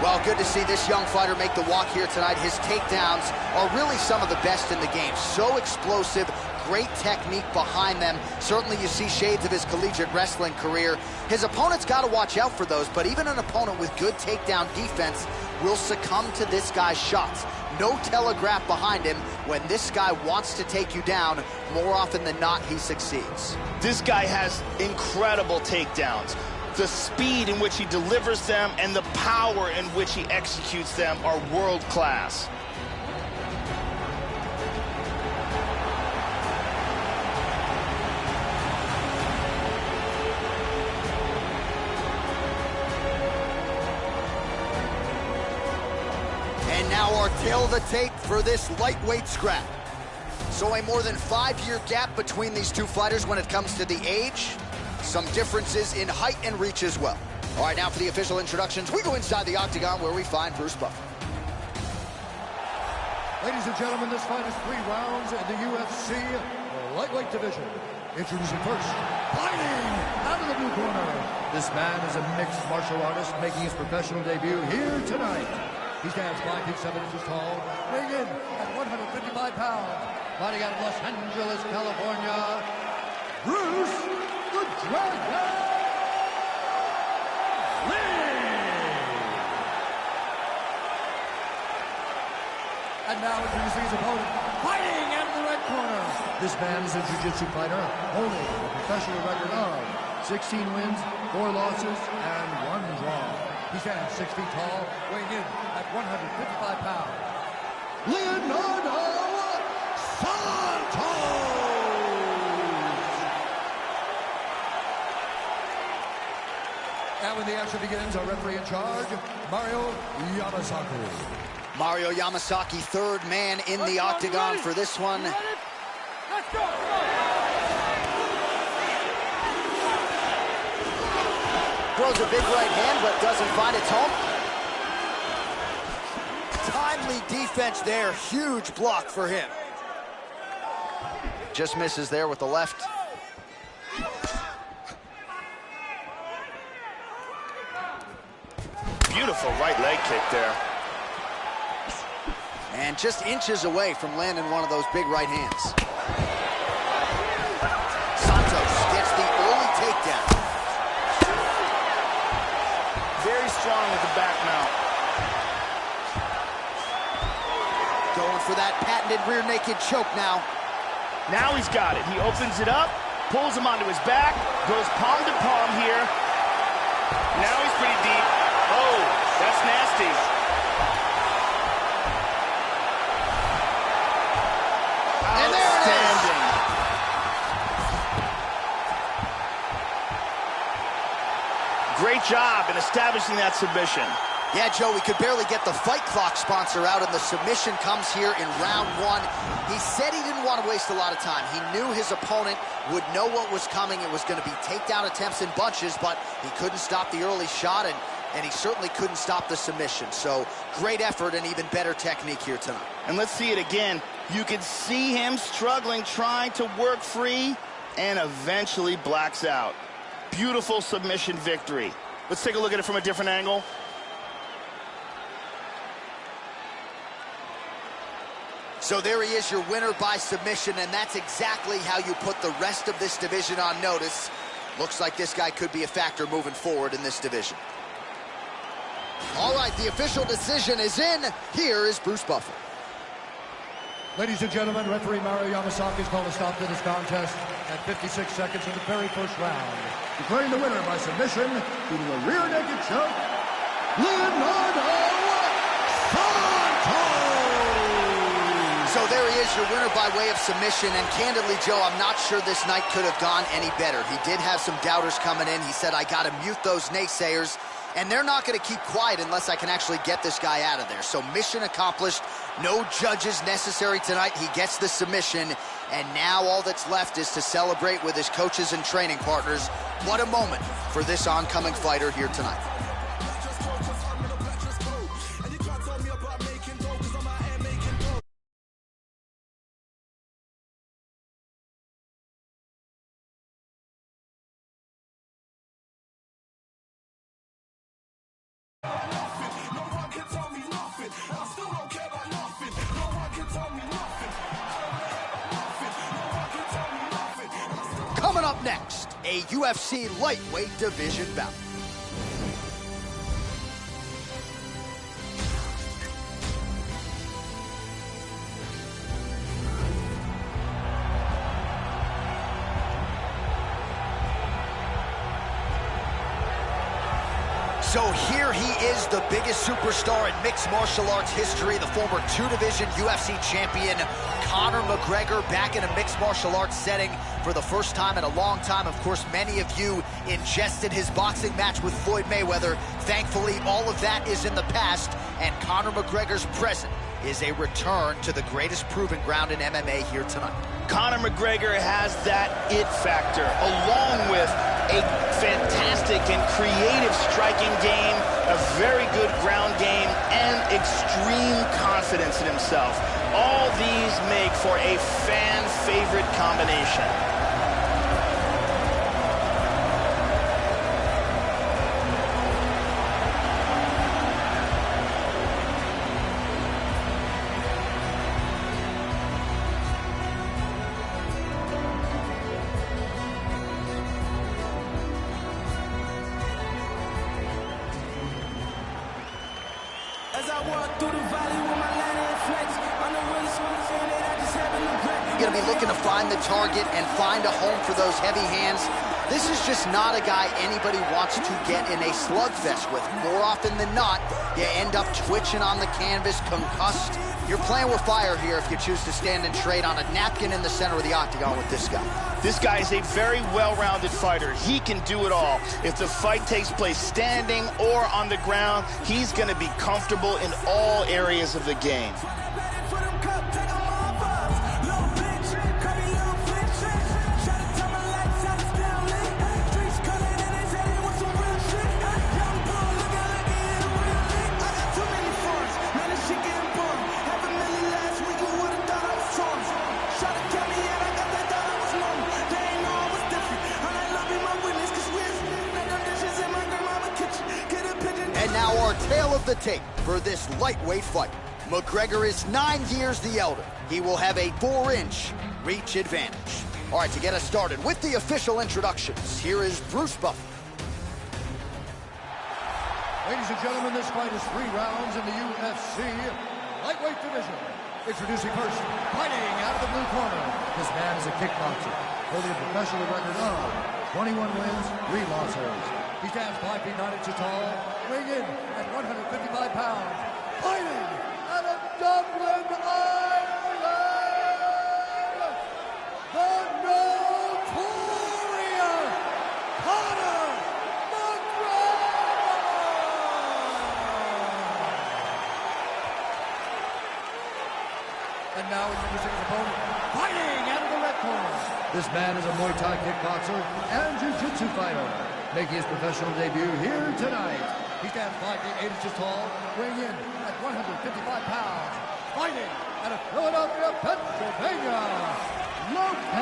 Well, good to see this young fighter make the walk here tonight. His takedowns are really some of the best in the game. So explosive, great technique behind them. Certainly you see shades of his collegiate wrestling career. His opponent's got to watch out for those, but even an opponent with good takedown defense will succumb to this guy's shots. No telegraph behind him. When this guy wants to take you down, more often than not, he succeeds. This guy has incredible takedowns. The speed in which he delivers them and the power in which he executes them are world class. And now our tale of the tape for this lightweight scrap. So a more than 5-year gap between these two fighters when it comes to the age. Some differences in height and reach as well. All right, now for the official introductions, we go inside the octagon where we find Bruce Buffer. Ladies and gentlemen, this fight is 3 rounds in the UFC lightweight division. Introducing first, fighting out of the blue corner. This man is a mixed martial artist making his professional debut here tonight. He stands 5 feet 7 inches tall, weighing in at 155 pounds. Fighting out of Los Angeles, California, Bruce the Dragon Lee! And now introducing his opponent, fighting out of the red corner. This man is a jiu-jitsu fighter, holding a professional record of 16 wins, 4 losses, and 1 draw. He stands 6 feet tall, weighing in at 155 pounds. Leonardo Santos! And when the action begins, our referee in charge, Mario Yamasaki. Mario Yamasaki, third man in the octagon for this one. Let's go! Throws a big right hand, but doesn't find its home. Timely defense there. Huge block for him. Just misses there with the left. Beautiful right leg kick there. And just inches away from landing one of those big right hands. Santos gets the early takedown. Very strong with the back mount. Going for that patented rear naked choke now. Now he's got it. He opens it up, pulls him onto his back, goes palm to palm here. Now he's pretty deep. Oh, that's nasty. And there it is. Great job in establishing that submission. Yeah, Joe, we could barely get the Fight Clock sponsor out, and the submission comes here in round 1. He said he didn't want to waste a lot of time. He knew his opponent would know what was coming. It was going to be takedown attempts in bunches, but he couldn't stop the early shot, and he certainly couldn't stop the submission. So great effort and even better technique here tonight. And let's see it again. You can see him struggling, trying to work free, and eventually blacks out. Beautiful submission victory. Let's take a look at it from a different angle. So there he is, your winner by submission, and that's exactly how you put the rest of this division on notice. Looks like this guy could be a factor moving forward in this division. All right, the official decision is in. Here is Bruce Buffer. Ladies and gentlemen, referee Mario Yamasaki has called a stop to this contest at 56 seconds of the very first round, declaring the winner by submission due to a rear naked choke, Leonardo Santos! So there he is, your winner by way of submission, and candidly, Joe, I'm not sure this night could have gone any better. He did have some doubters coming in. He said, I got to mute those naysayers, and they're not going to keep quiet unless I can actually get this guy out of there. So mission accomplished. No judges necessary tonight. He gets the submission, and now all that's left is to celebrate with his coaches and training partners. What a moment for this oncoming fighter here tonight. Coming up next, a UFC lightweight division bout. So here he is, the biggest superstar in mixed martial arts history, the former 2-division UFC champion, Conor McGregor, back in a mixed martial arts setting for the first time in a long time. Of course, many of you ingested his boxing match with Floyd Mayweather. Thankfully, all of that is in the past, and Conor McGregor's present is a return to the greatest proving ground in MMA here tonight. Conor McGregor has that it factor, along with a fantastic and creative striking game, a very good ground game, and extreme confidence in himself. All these make for a fan-favorite combination. As I walk through the valley with my light and flex, on the way, so I feel that I just going to be looking to find the target and find a home for those heavy hands. This is just not a guy anybody wants to get in a slugfest with. More often than not, you end up twitching on the canvas, concussed. You're playing with fire here if you choose to stand and trade on a napkin in the center of the octagon with this guy. This guy is a very well-rounded fighter. He can do it all. If the fight takes place standing or on the ground, he's going to be comfortable in all areas of the game. And now our tale of the tape for this lightweight fight. McGregor is 9 years the elder. He will have a 4-inch reach advantage. All right, to get us started with the official introductions, here is Bruce Buffer. Ladies and gentlemen, this fight is 3 rounds in the UFC lightweight division. Introducing first, fighting out of the blue corner. This man is a kickboxer, holding a professional record of 21 wins, 3 losses. He stands 5 feet 9 inches tall, weighing in at 155 pounds. Fighting out of Dublin, Ireland, the notorious Conor McGregor! And now introducing his opponent, fighting out of the red corner. This man is a Muay Thai kickboxer and jiu-jitsu fighter, making his professional debut here tonight. He stands 5 feet 8 inches tall, weighing in at 155 pounds. Fighting out of Philadelphia, Pennsylvania, Lopez.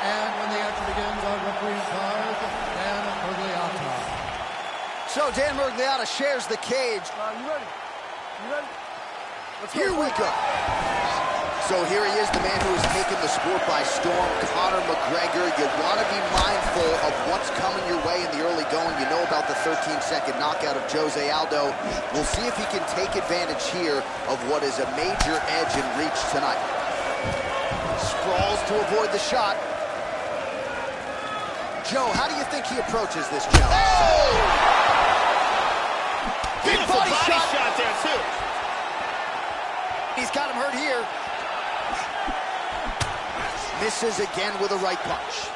And when the action begins, our referee in charge, Dan Mergliotta. So Dan Mergliotta shares the cage. You ready? You ready? Let's go. Here we go. So here he is, the man who has taken the sport by storm, Conor McGregor. You want to be mindful of what's coming your way in the early going. You know about the 13-second knockout of Jose Aldo. We'll see if he can take advantage here of what is a major edge and reach tonight. Sprawls to avoid the shot. Joe, how do you think he approaches this challenge? Oh! Beautiful body shot there, too. He's got him hurt here. Misses again with a right punch.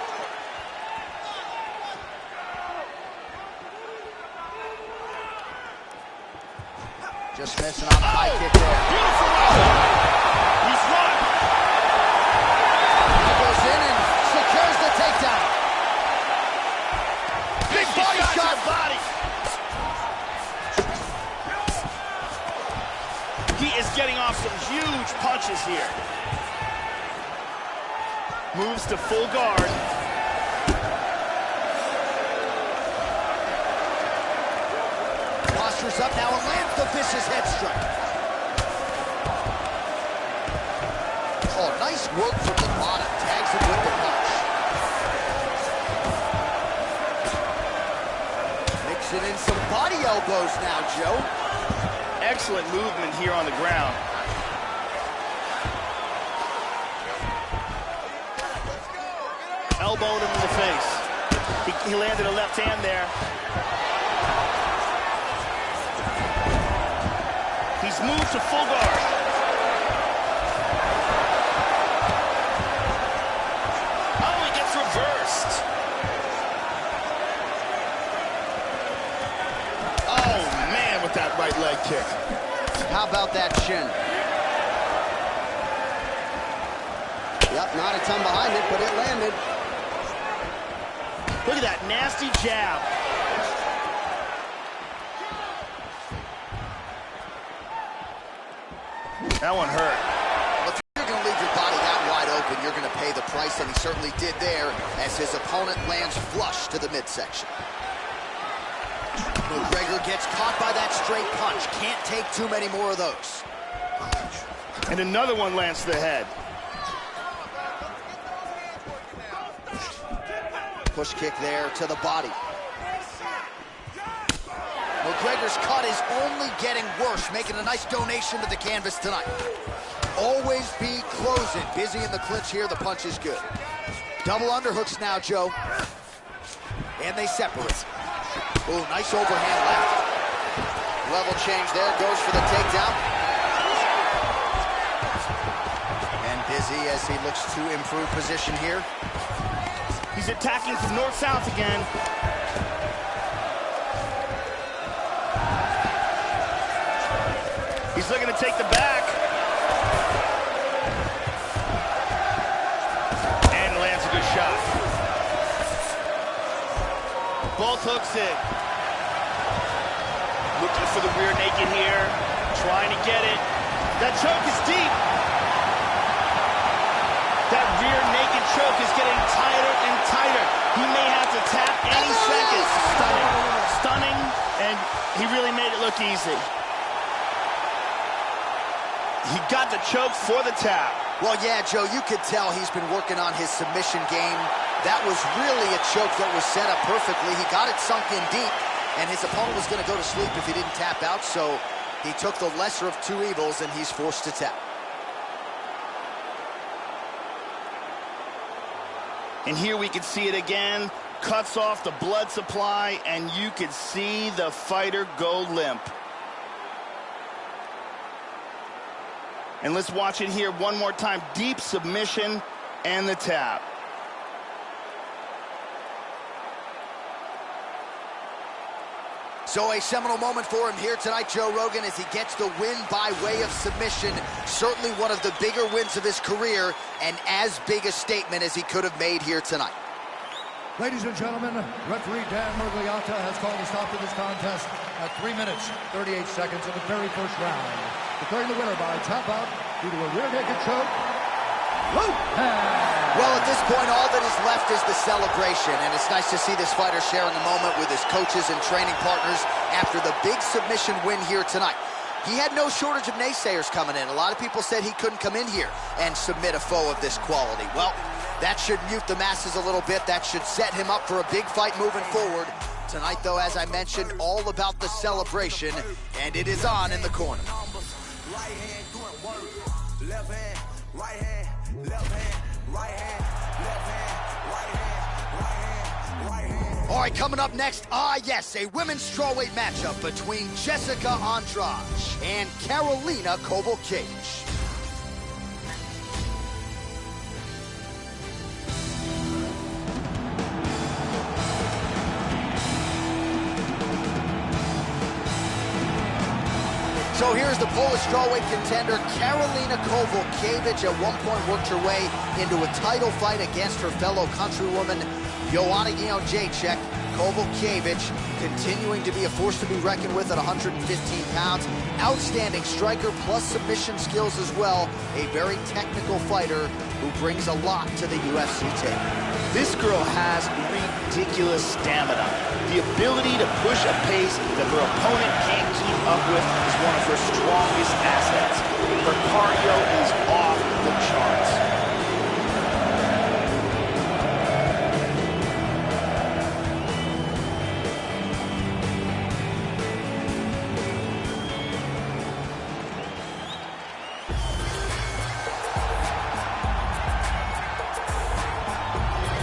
Just missing on the high kick there. Beautiful. He's run. He goes in and secures the takedown. Big body shot. He is getting off some huge punches here. Moves to full guard. Postures up now and lands the vicious head strike. Oh, nice work from the bottom. Tags him with the punch. Mixing in some body elbows now, Joe. Excellent movement here on the ground. Elbowed him in the face. He landed a left hand there. He's moved to full guard. Oh, he gets reversed. Oh, man, with that right leg kick. How about that shin? Yep, not a ton behind it, but it landed. Look at that nasty jab. That one hurt. Well, if you're going to leave your body that wide open, you're going to pay the price, and he certainly did there as his opponent lands flush to the midsection. McGregor gets caught by that straight punch. Can't take too many more of those. And another one lands to the head. Push kick there to the body. McGregor's cut is only getting worse, making a nice donation to the canvas tonight. always be closing. Busy in the clinch here, the punch is good. Double underhooks now, Joe. And they separate. Ooh, nice overhand left. Level change there, goes for the takedown. And Busy as he looks to improve position here. He's attacking from north-south again. He's looking to take the back. And lands a good shot. Both hooks in. Looking for the rear naked here. Trying to get it. That choke is deep. That rear naked choke is getting tighter and tighter. He may have to tap any second. Stunning. Stunning, and he really made it look easy. He got the choke for the tap. Well, yeah, Joe, you could tell he's been working on his submission game. That was really a choke that was set up perfectly. He got it sunk in deep, and his opponent was going to go to sleep if he didn't tap out, so he took the lesser of two evils, and he's forced to tap. And here we can see it again. Cuts off the blood supply, and you can see the fighter go limp. And let's watch it here one more time. Deep submission and the tap. So a seminal moment for him here tonight, Joe Rogan, as he gets the win by way of submission. Certainly one of the bigger wins of his career, and as big a statement as he could have made here tonight. Ladies and gentlemen, referee Dan Murgliata has called a stop to this contest at 3 minutes, 38 seconds of the very first round, declaring the winner by tap out due to a rear naked choke. Well, at this point, all that is left is the celebration, and it's nice to see this fighter sharing a moment with his coaches and training partners after the big submission win here tonight. He had no shortage of naysayers coming in. A lot of people said he couldn't come in here and submit a foe of this quality. Well, that should mute the masses a little bit. That should set him up for a big fight moving forward. Tonight, though, as I mentioned, all about the celebration, and it is on in the corner. Right hand doing work, left hand, right hand, left hand, right hand, left hand, right hand, right hand, right hand. All right, coming up next, yes, a women's strawweight matchup between Jessica Andrade and Karolina Kowalkiewicz. So here's the Polish strawweight contender, Karolina Kowalkiewicz, at one point worked her way into a title fight against her fellow countrywoman, Joanna Jędrzejczyk. Kowalkiewicz continuing to be a force to be reckoned with at 115 pounds. Outstanding striker plus submission skills as well. A very technical fighter who brings a lot to the UFC table. This girl has ridiculous stamina. The ability to push a pace that her opponent can't keep up with is one of her strongest assets. Her cardio is off the charts.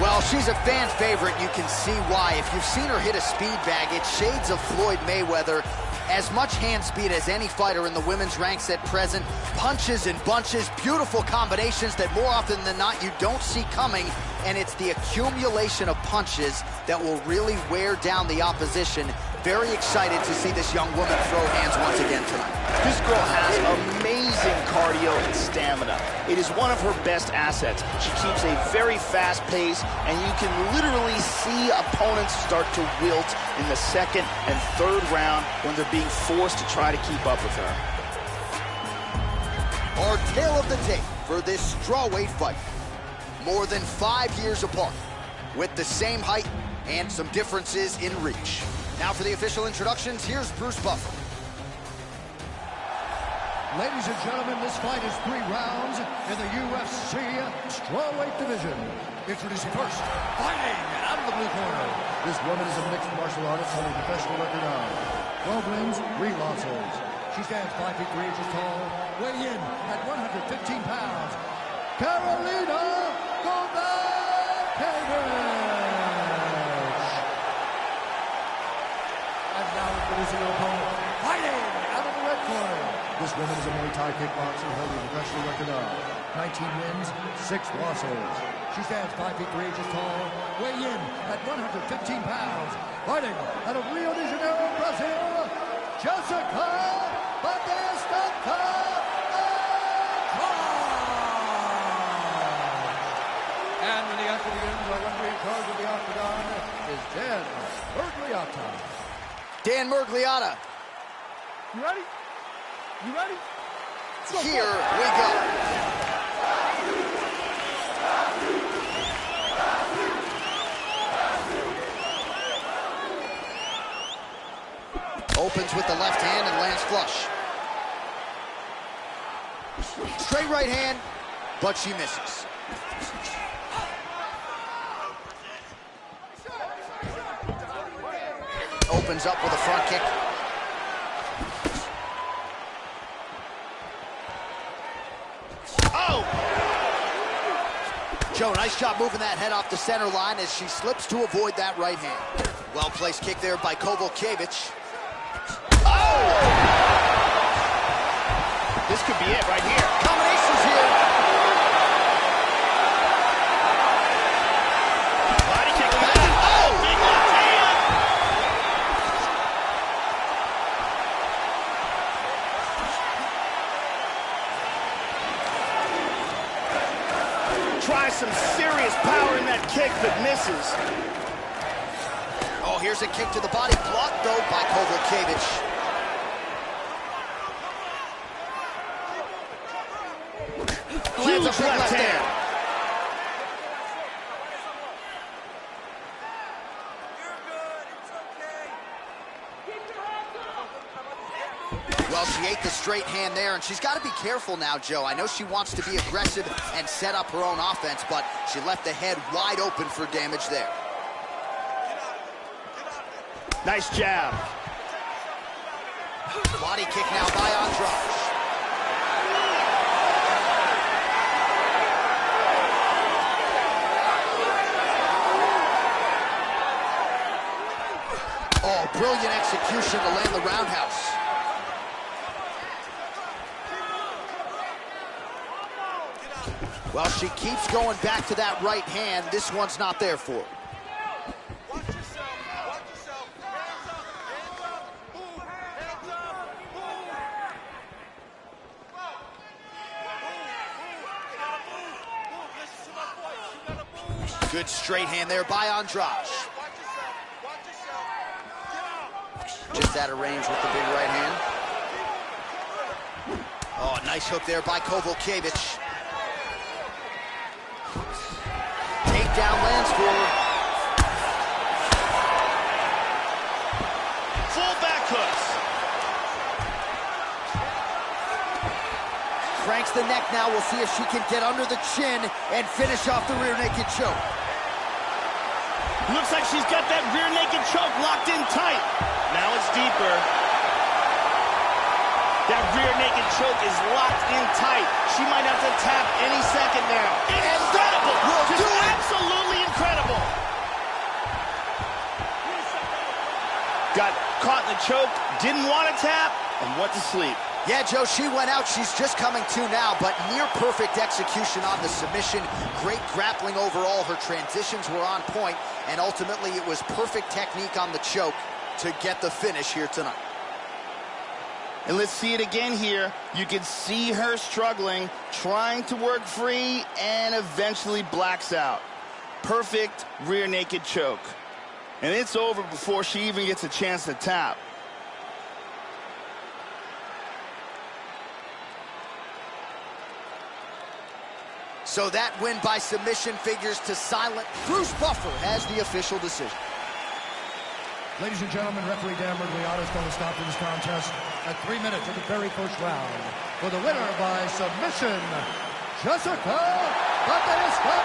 Well, she's a fan favorite. You can see why. If you've seen her hit a speed bag, it's shades of Floyd Mayweather. As much hand speed as any fighter in the women's ranks at present. Punches and bunches, beautiful combinations that more often than not you don't see coming. And it's the accumulation of punches that will really wear down the opposition. Very excited to see this young woman throw hands once again tonight. This girl has amazing cardio and stamina. It is one of her best assets. She keeps a very fast pace, and you can literally see opponents start to wilt in the second and third round when they're being forced to try to keep up with her. Our tale of the tape for this strawweight fight. More than 5 years apart, with the same height and some differences in reach. Now for the official introductions, here's Bruce Buffer. Ladies and gentlemen, this fight is 3 rounds in the UFC strawweight division. Introducing first, fighting out of the blue corner. This woman is a mixed martial artist holding a professional record of 12 wins, 3 losses. She stands 5 feet 3 inches tall, weighing in at 115 pounds. Carolina Gomez-Cavich. And now introducing her opponent, fighting out of the red corner. This woman is a Muay Thai kickboxer holding a professional record of 19 wins, 6 losses. She stands 5 feet 3 inches tall, weighing in at 115 pounds. Fighting out of Rio de Janeiro, Brazil, Jessica Batista. And when the Octavians are referee in charge of the Octagon is Dan Mergliotta. Dan Mergliotta. You ready? You ready? Here we go. Opens with the left hand and lands flush. Straight right hand, but she misses. Opens up with a front kick. Oh! Joe, nice job moving that head off the center line as she slips to avoid that right hand. Well-placed kick there by Kowalkiewicz. Oh! This could be it right here. Combinations here. Body kick back. Oh! Big left hand. Tries some serious power in that kick, but misses. Oh, here's a kick to the body. Blocked, though, by Kowalkiewicz. Lands a big left hand. Well, she ate the straight hand there, and she's got to be careful now, Joe. I know she wants to be aggressive and set up her own offense, but she left the head wide open for damage there. Nice jab. Body kick now by Andrade. Oh, brilliant execution to land the roundhouse. Well, she keeps going back to that right hand. This one's not there for her. Watch yourself. Watch yourself. Hands up. Hands up. Move. Hands up. Move. Move. You gotta move. Move. Listen to my voice. You gotta move. Good straight hand there by Andrade. Watch yourself. Watch yourself. Get out. Just out of range with the big right hand. Oh, nice hook there by Kowalkiewicz. Takedown lands for her. Full back hooks. Cranks the neck now. We'll see if she can get under the chin and finish off the rear naked choke. Looks like she's got that rear naked choke locked in tight. Now it's deeper. That rear naked choke is locked in tight. She might have to tap any second now. Incredible! Just absolutely incredible. Got caught in the choke, didn't want to tap, and went to sleep. Yeah, Joe, she went out. She's just coming to now, but near perfect execution on the submission. Great grappling overall. Her transitions were on point, and ultimately it was perfect technique on the choke to get the finish here tonight. And let's see it again here. You can see her struggling, trying to work free, and eventually blacks out. Perfect rear naked choke. And it's over before she even gets a chance to tap. So that win by submission figures to silent. Bruce Buffer has the official decision. Ladies and gentlemen, referee Dan Mergliotta is going to stop this contest at 3 minutes of the very first round. For the winner by submission, Jessica Batista.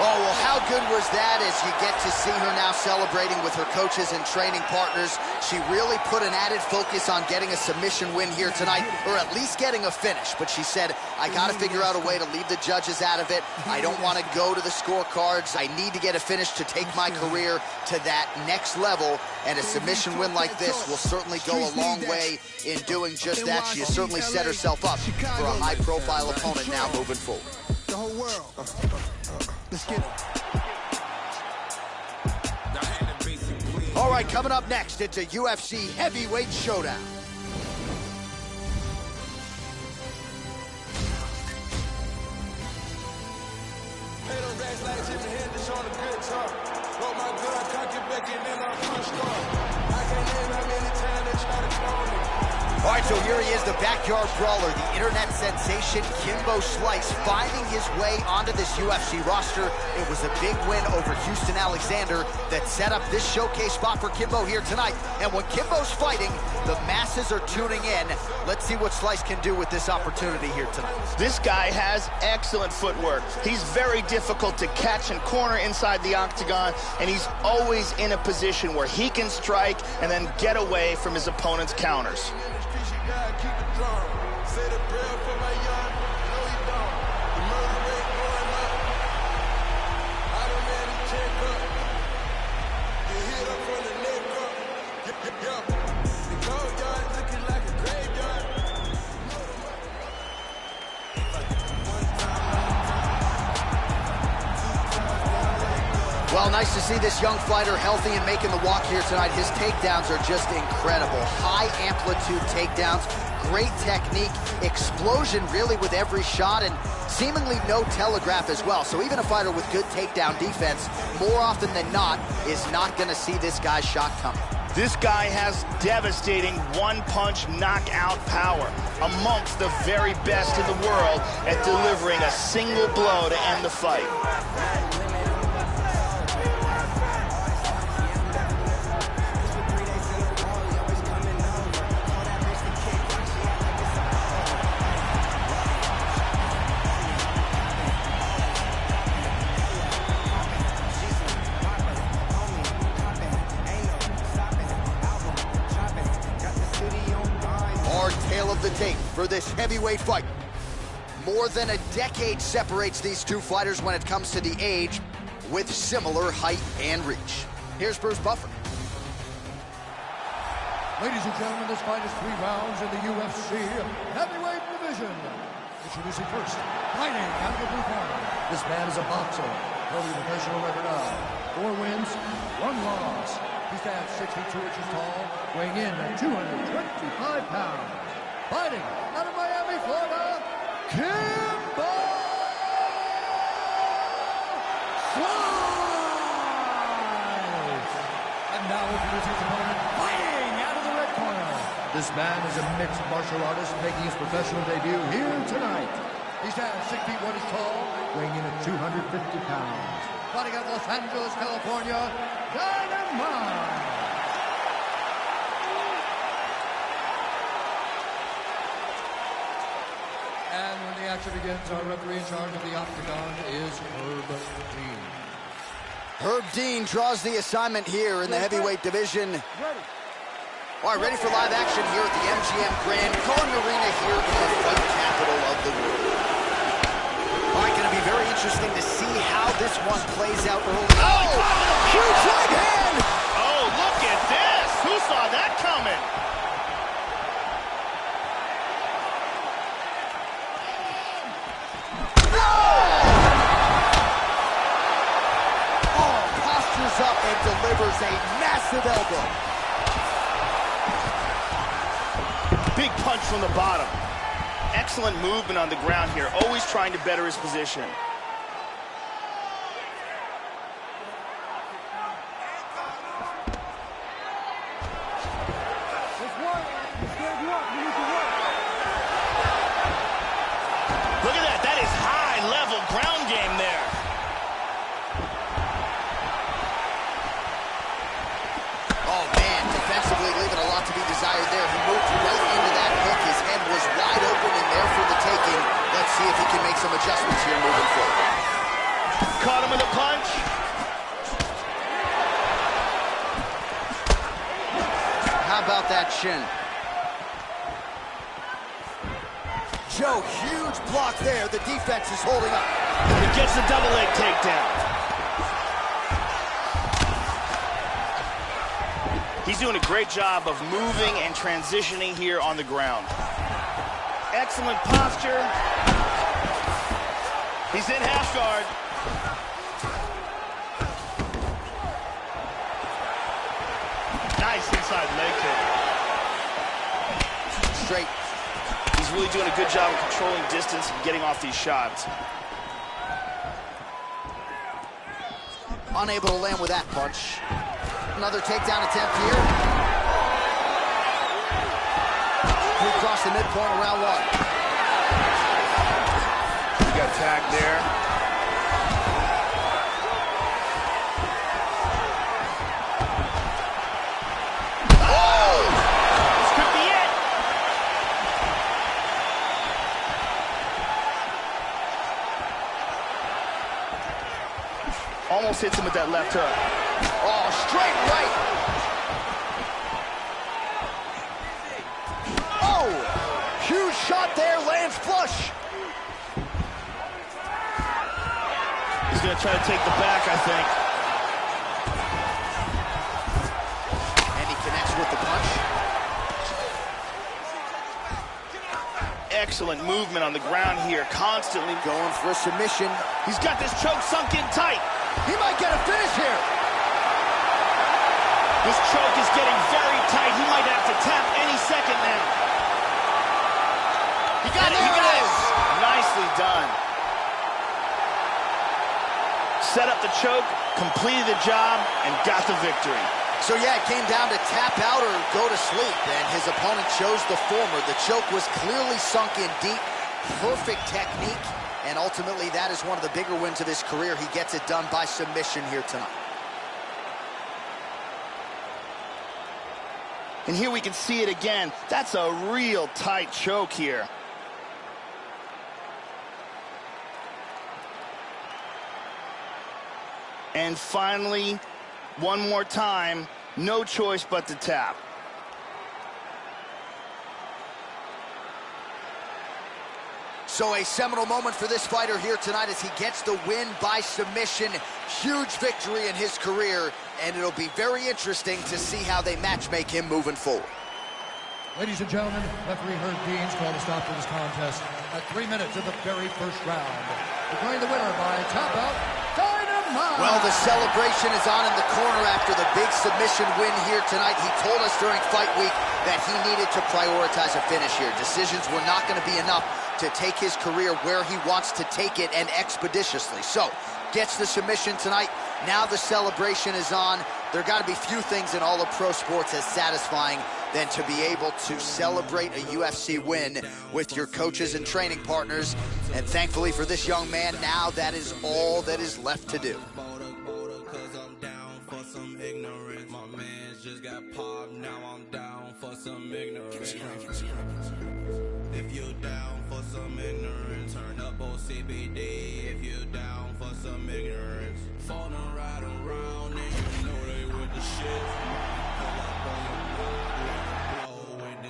Oh, well, how good was that as you get to see her now celebrating with her coaches and training partners. She really put an added focus on getting a submission win here tonight, or at least getting a finish. But she said, I got to figure out a way to leave the judges out of it. I don't want to go to the scorecards. I need to get a finish to take my career to that next level. And a submission win like this will certainly go a long way in doing just that. She has certainly set herself up for a high-profile opponent now moving forward. The whole world. Let's get it. All right, coming up next, it's a UFC heavyweight showdown. Made a rest like Jimmy Hendrix on a good talk. Roll my gun, cock it back and then I punched on. I can't name how many times they try to clone me. All right, so here he is, the backyard brawler, the internet sensation, Kimbo Slice, finding his way onto this UFC roster. It was a big win over Houston Alexander that set up this showcase spot for Kimbo here tonight. And when Kimbo's fighting, the masses are tuning in. Let's see what Slice can do with this opportunity here tonight. This guy has excellent footwork. He's very difficult to catch and corner inside the octagon, and he's always in a position where he can strike and then get away from his opponent's counters. Keep it drawn. Say the prayer for my young. No, he don't. The murder rate going up. I done ran his check up. Get hit up from the neck up. The cold yard looking like a graveyard. Well, nice to see this young fighter healthy and making the walk here tonight. His takedowns are just incredible. High amplitude takedowns, great technique, explosion really with every shot, and seemingly no telegraph as well. So even a fighter with good takedown defense, more often than not, is not going to see this guy's shot coming. This guy has devastating one-punch knockout power, amongst the very best in the world at delivering a single blow to end the fight. Tale of the tape for this heavyweight fight. More than a decade separates these two fighters when it comes to the age, with similar height and reach. Here's Bruce Buffer. Ladies and gentlemen, this fight is 3 rounds in the UFC heavyweight division. Introducing first, fighting out of the blue corner. This man is a boxer, holding a professional record of 4 wins, 1 loss. He stands 62 inches tall, weighing in at 225 pounds. Fighting out of Miami, Florida, Kimbo Slice! And now introducing his opponent, fighting out of the red corner. This man is a mixed martial artist making his professional debut here tonight. He stands 6 feet 1 inch tall, weighing in at 250 pounds. Fighting out of Los Angeles, California, Dynamite! And when the action begins, our referee in charge of the octagon is Herb Dean. Herb Dean draws the assignment here in the heavyweight division. Ready. All right, ready for live action here at the MGM Grand Garden Arena here in the fight capital of the world. All right, going to be very interesting to see how this one plays out early. Oh! Huge right hand! Oh, look at this! Who saw that coming? Oh, postures up and delivers a massive elbow. Big punch from the bottom. Excellent movement on the ground here, always trying to better his position. Look at that, that is high-level ground game there. Oh, man, defensively leaving a lot to be desired there. He moved right into that hook. His head was wide open and there for the taking. Let's see if he can make some adjustments here moving forward. submission. Joe, huge block there. The defense is holding up. He gets the double leg takedown. He's doing a great job of moving and transitioning here on the ground. Excellent posture. He's in half guard. Nice inside leg kick. Straight. He's really doing a good job of controlling distance and getting off these shots. Unable to land with that punch. Another takedown attempt here. We cross the midpoint of round one. He got tagged there. Oh! This could be it. Almost hits him with that left hook. Oh, straight right. Oh, huge shot there, lands flush. He's gonna try to take the back, I think. And he connects with the punch. Excellent movement on the ground here, constantly Going for a submission. He's got this choke sunk in tight. He might get a finish here. This choke is getting very tight. He might have to tap any second now. He got it, he got it. Nicely done. Set up the choke, completed the job, and got the victory. So yeah, it came down to tap out or go to sleep, and his opponent chose the former. The choke was clearly sunk in deep, perfect technique, and ultimately that is one of the bigger wins of his career. He gets it done by submission here tonight. And here we can see it again. That's a real tight choke here. And finally, one more time, no choice but to tap. So a seminal moment for this fighter here tonight as he gets the win by submission. Huge victory in his career, and it'll be very interesting to see how they matchmake him moving forward. Ladies and gentlemen, referee Herb Dean's called a stop to this contest at 3 minutes of the very first round. Declaring the winner by tap out, Dynamite! Well, the celebration is on in the corner after the big submission win here tonight. He told us during fight week that he needed to prioritize a finish here. Decisions were not going to be enough to take his career where he wants to take it, and expeditiously. So, gets the submission tonight. Now the celebration is on. There got to be few things in all of pro sports as satisfying than to be able to celebrate a UFC win with your coaches and training partners. And thankfully for this young man, now that is all that is left to do. If you're down for some ignorance, turn up OCBD. If you're down for some ignorance, phone and ride around and you know they with the shit.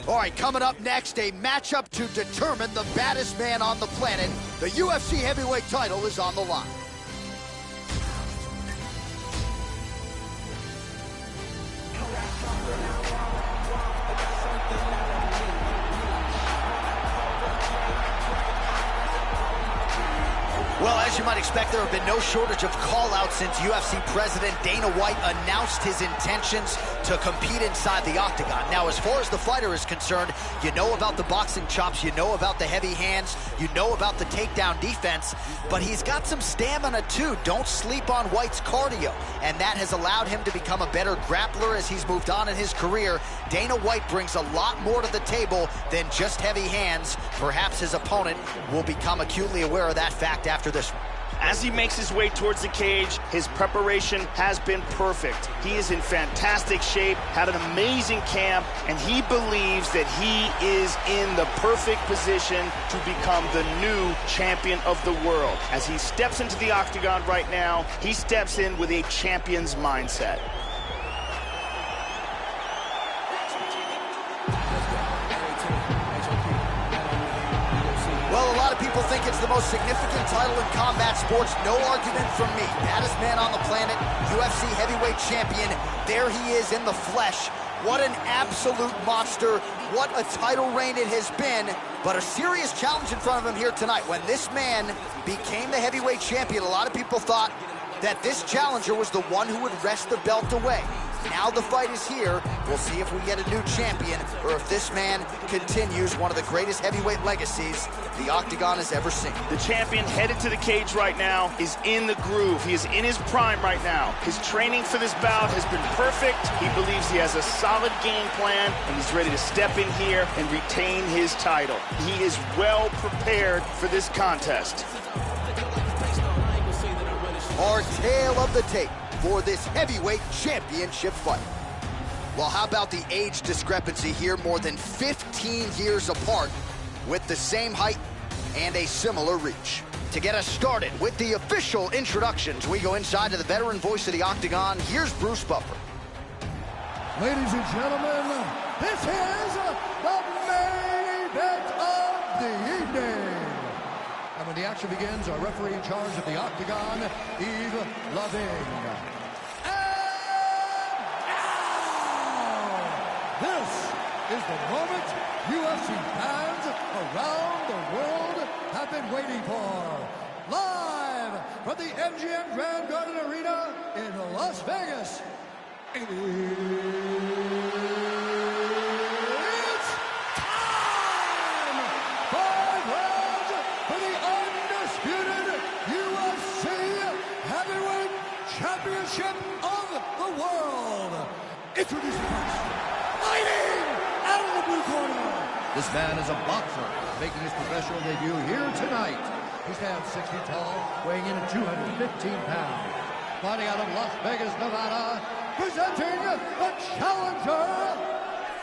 All right, coming up next, a matchup to determine the baddest man on the planet. The UFC heavyweight title is on the line. Well, as you might expect, there have been no shortage of call-outs since UFC President Dana White announced his intentions to compete inside the octagon. Now, as far as the fighter is concerned, you know about the boxing chops, you know about the heavy hands, you know about the takedown defense, but he's got some stamina too. Don't sleep on White's cardio, and that has allowed him to become a better grappler as he's moved on in his career. Dana White brings a lot more to the table than just heavy hands. Perhaps his opponent will become acutely aware of that fact after this one. As he makes his way towards the cage, his preparation has been perfect. He is in fantastic shape, had an amazing camp, and he believes that he is in the perfect position to become the new champion of the world. As he steps into the octagon right now, he steps in with a champion's mindset. Well, a lot of people think it's the most significant title in combat sports. No argument from me. Baddest man on the planet, UFC heavyweight champion. There he is in the flesh. What an absolute monster. What a title reign it has been. But a serious challenge in front of him here tonight. When this man became the heavyweight champion, a lot of people thought that this challenger was the one who would wrest the belt away. Now the fight is here. We'll see if we get a new champion or if this man continues one of the greatest heavyweight legacies the Octagon has ever seen. The champion headed to the cage right now is in the groove. He is in his prime right now. His training for this bout has been perfect. He believes he has a solid game plan, and he's ready to step in here and retain his title. He is well prepared for this contest. Our tale of the tape for this heavyweight championship fight. Well, how about the age discrepancy here? More than 15 years apart with the same height and a similar reach. To get us started with the official introductions, we go inside to the veteran voice of the Octagon. Here's Bruce Buffer. Ladies and gentlemen, this is the main event of the evening. And when the action begins, our referee in charge of the Octagon, Yves Loving. This is the moment UFC fans around the world have been waiting for. Live from the MGM Grand Garden Arena in Las Vegas. It's time! 5 rounds for the undisputed UFC Heavyweight Championship of the world. Introducing first. Fighting out of the blue corner. This man is a boxer, making his professional debut here tonight. He stands 6 feet tall, weighing in at 215 pounds. Fighting out of Las Vegas, Nevada, presenting the challenger,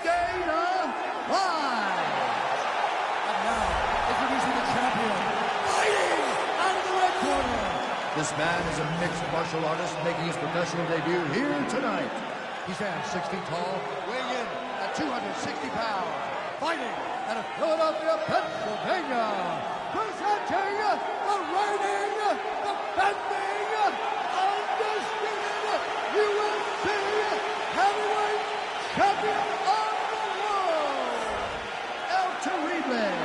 Dana White. And now, introducing the champion, fighting out of the red corner. This man is a mixed martial artist, making his professional debut here tonight. He stands 6 feet tall, weighing in at 260 pounds, fighting out of Philadelphia, Pennsylvania, presenting the reigning, defending, undisputed UFC heavyweight champion of the world, El Terrible.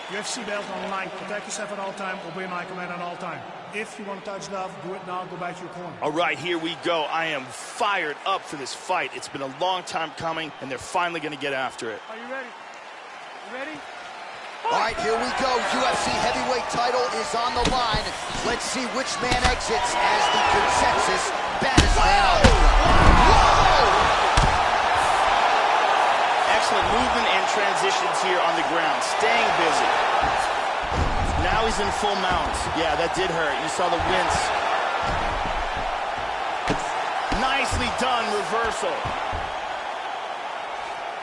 UFC belt online. Protect yourself at all time. Obey my command at all time. If you want to touch love, do it now. Go back to your corner. All right, here we go. I am fired up for this fight. It's been a long time coming, and they're finally going to get after it. Are you ready? You ready? All right, here we go. UFC heavyweight title is on the line. Let's see which man exits as the consensus baddest man on the ground. Excellent movement and transitions here on the ground, staying busy. Now he's in full mount. Yeah, that did hurt. You saw the wince. Nicely done, reversal.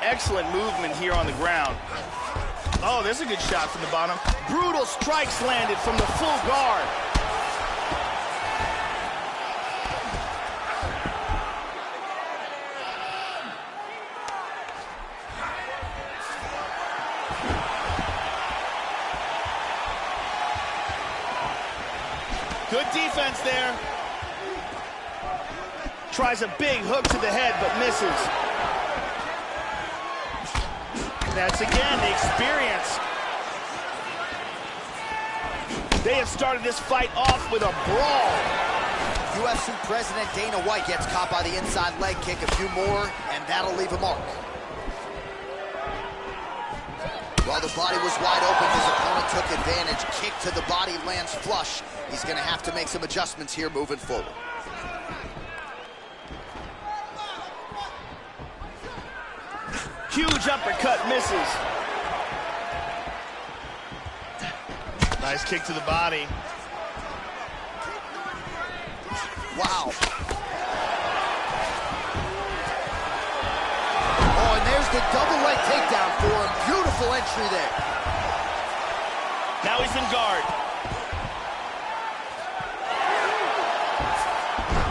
Excellent movement here on the ground. Oh, there's a good shot from the bottom. Brutal strikes landed from the full guard. Good defense there. Tries a big hook to the head, but misses. That's again the experience. They have started this fight off with a brawl. UFC President Dana White gets caught by the inside leg kick. A few more, and that'll leave a mark. While the body was wide open, his opponent took advantage. Kick to the body lands flush. He's going to have to make some adjustments here moving forward. Huge uppercut misses. Nice kick to the body. Wow. Oh, and there's the double leg takedown for him. Beautiful entry there. Now he's in guard.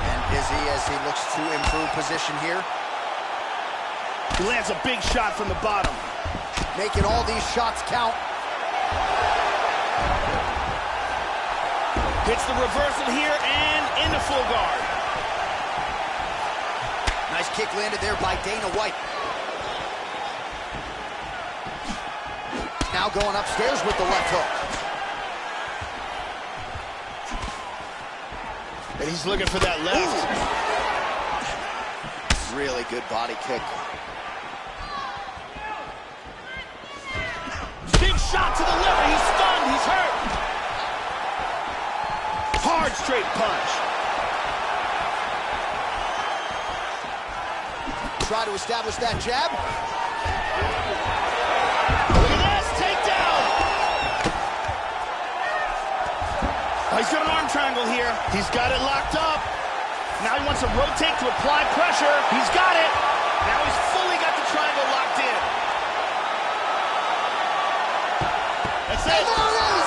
And busy as he looks to improve position here. He lands a big shot from the bottom. Making all these shots count. Hits the reversal here and into full guard. Nice kick landed there by Dana White. Now going upstairs with the left hook. And he's looking for that left. Ooh. Really good body kick. Big shot to the liver. He's stunned. He's hurt. Hard straight punch. Try to establish that jab. Look at this, takedown. Oh, he's got an arm triangle here. He's got it locked up. Now he wants to rotate to apply pressure. He's got it. Now he's fully got the triangle locked in. That's it. And there it is.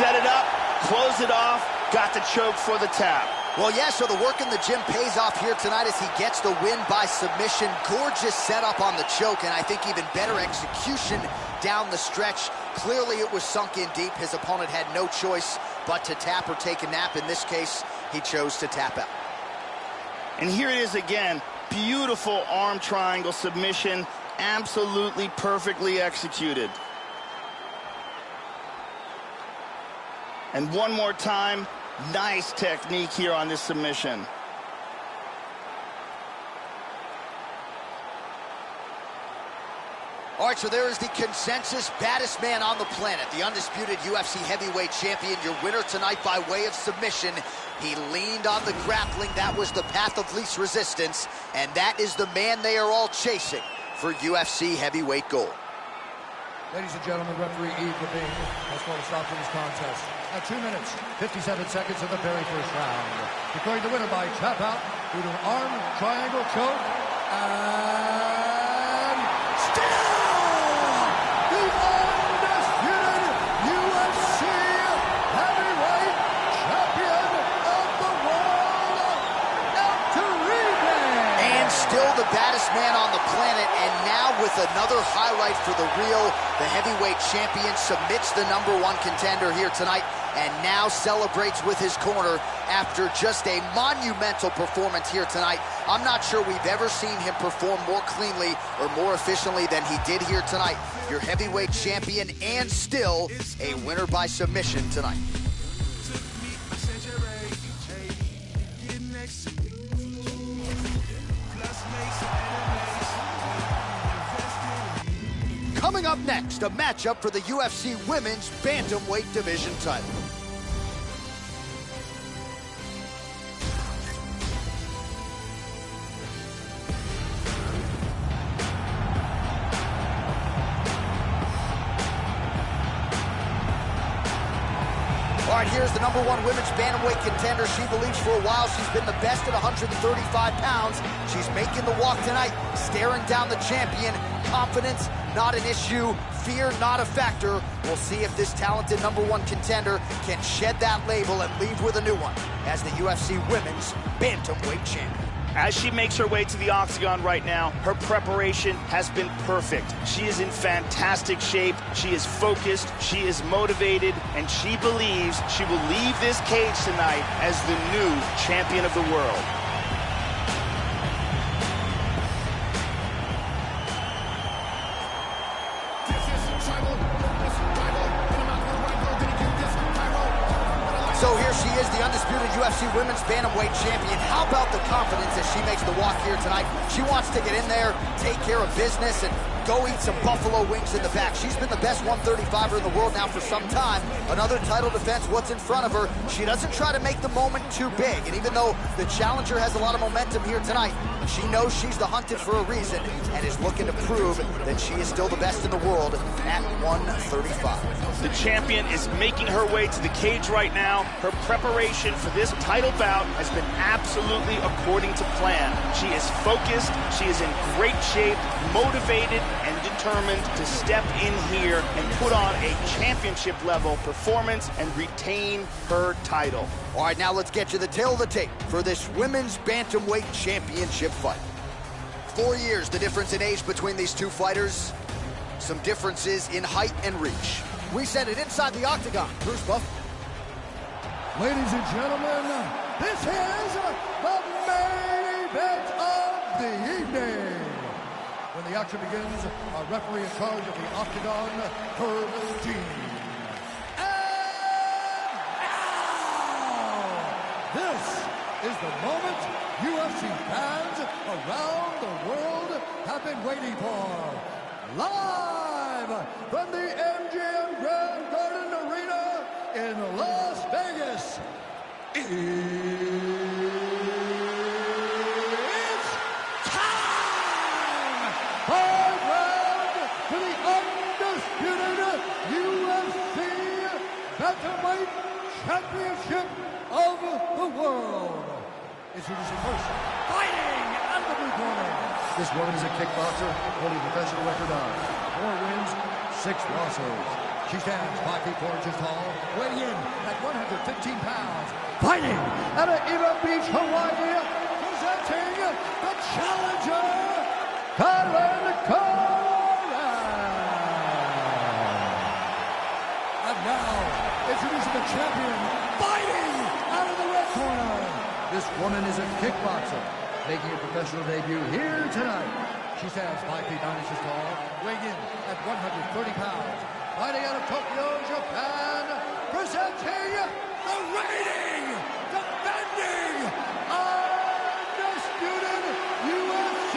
Set it up, close it off, got the choke for the tap. Well, yeah, so the work in the gym pays off here tonight as he gets the win by submission. Gorgeous setup on the choke, and I think even better execution down the stretch. Clearly it was sunk in deep. His opponent had no choice but to tap or take a nap. In this case, he chose to tap out. And here it is again. Beautiful arm triangle submission. Absolutely perfectly executed. And one more time. Nice technique here on this submission. All right, so there is the consensus baddest man on the planet, the undisputed UFC heavyweight champion, your winner tonight by way of submission. He leaned on the grappling. That was the path of least resistance, and that is the man they are all chasing for UFC heavyweight gold. Ladies and gentlemen, referee Yves Levine has called a stop to this contest at 2 minutes, 57 seconds of the very first round. Declaring the winner by tap out due to an arm triangle choke, and still the undisputed UFC heavyweight champion of the world, And still the baddest man on the planet, and now with another highlight for the real. The heavyweight champion submits the #1 contender here tonight and now celebrates with his corner after just a monumental performance here tonight. I'm not sure we've ever seen him perform more cleanly or more efficiently than he did here tonight. Your heavyweight champion and still a winner by submission tonight. Coming up next, a matchup for the UFC Women's Bantamweight Division title. All right, here's the #1 women's bantamweight contender. She believes for a while she's been the best at 135 pounds. She's making the walk tonight, staring down the champion. Confidence, not an issue. Fear, not a factor. We'll see if this talented #1 contender can shed that label and leave with a new one as the UFC Women's Bantamweight Champion. As she makes her way to the octagon right now, her preparation has been perfect. She is in fantastic shape. She is focused. She is motivated. And she believes she will leave this cage tonight as the new champion of the world. So here she is, the undisputed UFC Women's Bantamweight Champion. How about the confidence as she makes the walk here tonight? She wants to get in there, take care of business, and go eat some buffalo wings in the back. She's been the best 135er in the world now for some time. Another title defense, what's in front of her. She doesn't try to make the moment too big. And even though the challenger has a lot of momentum here tonight, she knows she's the hunted for a reason and is looking to prove that she is still the best in the world at 135. The champion is making her way to the cage right now. Her preparation for this title bout has been absolutely according to plan. She is focused, she is in great shape, motivated, and determined to step in here and put on a championship-level performance and retain her title. All right, now let's get to the tail of the tape for this women's bantamweight championship fight. 4 years, the difference in age between these two fighters. Some differences in height and reach. We send it inside the octagon. Bruce Buff. Ladies and gentlemen, this is the main event of the evening. When the action begins, our referee in charge of the octagon, Herb Dean. This is the moment UFC fans around the world have been waiting for. Live from the MGM Grand Garden Arena in Las Vegas. It's time! 5 rounds for the undisputed UFC Bantamweight Championship of the world. Introducing first, fighting out of the blue corner. This woman is a kickboxer holding a professional record of 4 wins, 6 losses. She stands 5 feet 4 inches tall, weighing in at 115 pounds. Fighting out of Eva Beach, Hawaii, presenting the challenger, Kylan Cora. And now, introducing the champion, fighting out of the red corner. This woman is a kickboxer, making a professional debut here tonight. She stands 5 feet 9 inches tall, weighing in at 130 pounds. Fighting out of Tokyo, Japan, presenting the reigning, defending, undisputed UFC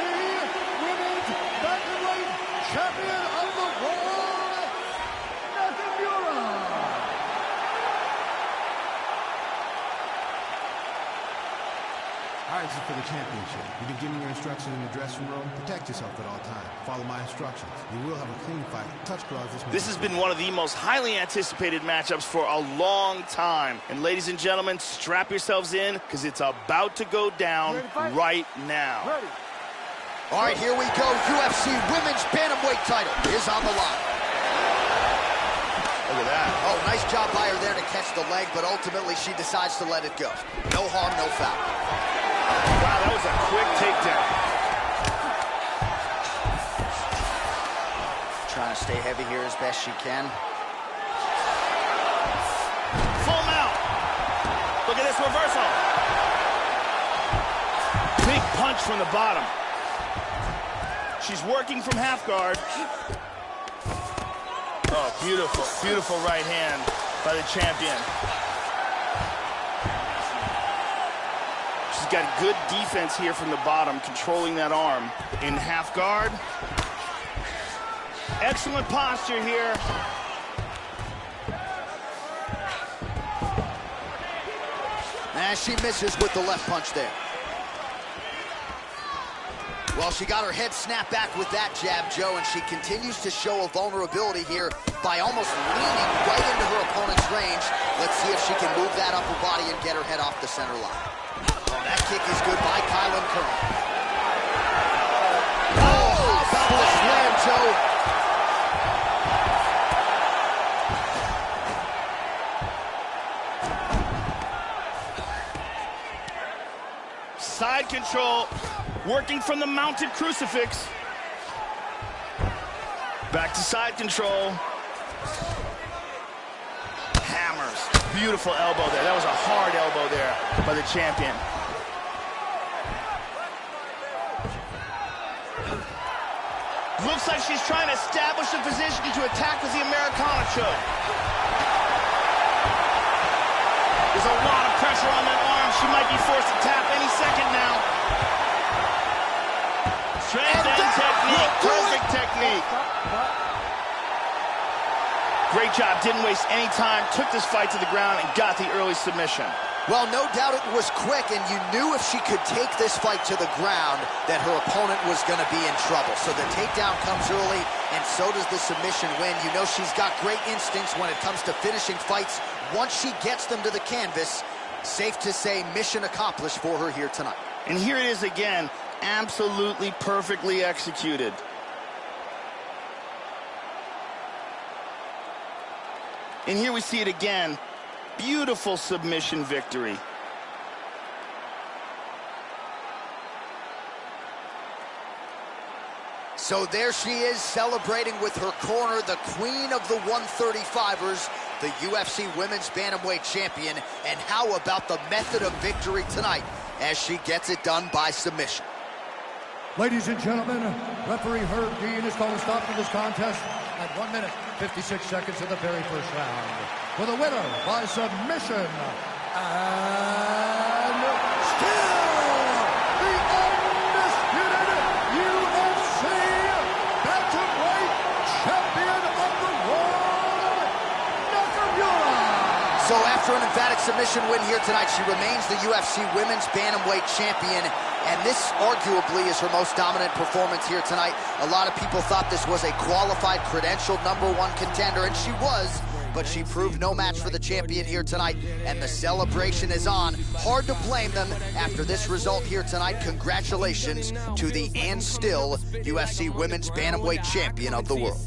Women's Bantamweight Champion of the world, Nakamura. All right, this is for the championship. You've been giving your instructions in the dressing room. Protect yourself at all times. Follow my instructions. You will have a clean fight. Touch gloves. This has been one of the most highly anticipated matchups for a long time. And ladies and gentlemen, strap yourselves in because it's about to go down right now. Ready. All right, here we go. UFC Women's Bantamweight title is on the line. Look at that. Oh, nice job by her there to catch the leg, but ultimately she decides to let it go. No harm, no foul. Wow, that was a quick takedown. Trying to stay heavy here as best she can. Full mount. Look at this reversal. Big punch from the bottom. She's working from half guard. Oh, beautiful, beautiful right hand by the champion. She's got good defense here from the bottom, controlling that arm. In half guard. Excellent posture here. And she misses with the left punch there. Well, she got her head snapped back with that jab, Joe, and she continues to show a vulnerability here by almost leaning right into her opponent's range. Let's see if she can move that upper body and get her head off the center line. Oh, that kick is good by Kylan Cora. Oh, how about the slam, Joe? Side control, working from the mounted crucifix. Back to side control. Hammers. Beautiful elbow there. That was a hard elbow there by the champion. Looks like she's trying to establish a position to attack with the Americana choke. There's a lot of pressure on that arm. She might be forced to tap any second now. Straight down technique, perfect technique. Great job, didn't waste any time, took this fight to the ground and got the early submission. Well, no doubt it was quick, and you knew if she could take this fight to the ground that her opponent was going to be in trouble. So the takedown comes early, and so does the submission win. You know she's got great instincts when it comes to finishing fights. Once she gets them to the canvas, safe to say mission accomplished for her here tonight. And here it is again, absolutely perfectly executed. And here we see it again. Beautiful submission victory. So there she is, celebrating with her corner, the queen of the 135ers, the UFC Women's Bantamweight Champion. And how about the method of victory tonight as she gets it done by submission? Ladies and gentlemen, referee Herb Dean is calling a stop to this contest at 1 minute, 56 seconds of the very first round. For the winner by submission, and still the undisputed UFC Bantamweight Champion of the world, Nakamura. So after an emphatic submission win here tonight, she remains the UFC Women's Bantamweight Champion. And this arguably is her most dominant performance here tonight. A lot of people thought this was a qualified, credentialed #1 contender, and she was, but she proved no match for the champion here tonight, and the celebration is on. Hard to blame them after this result here tonight. Congratulations to the and still UFC Women's Bantamweight Champion of the world.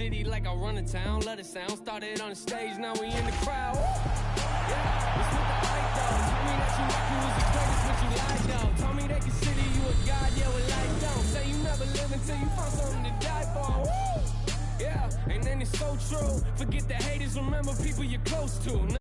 Yeah, and then it's so true. Forget the haters, remember people you're close to.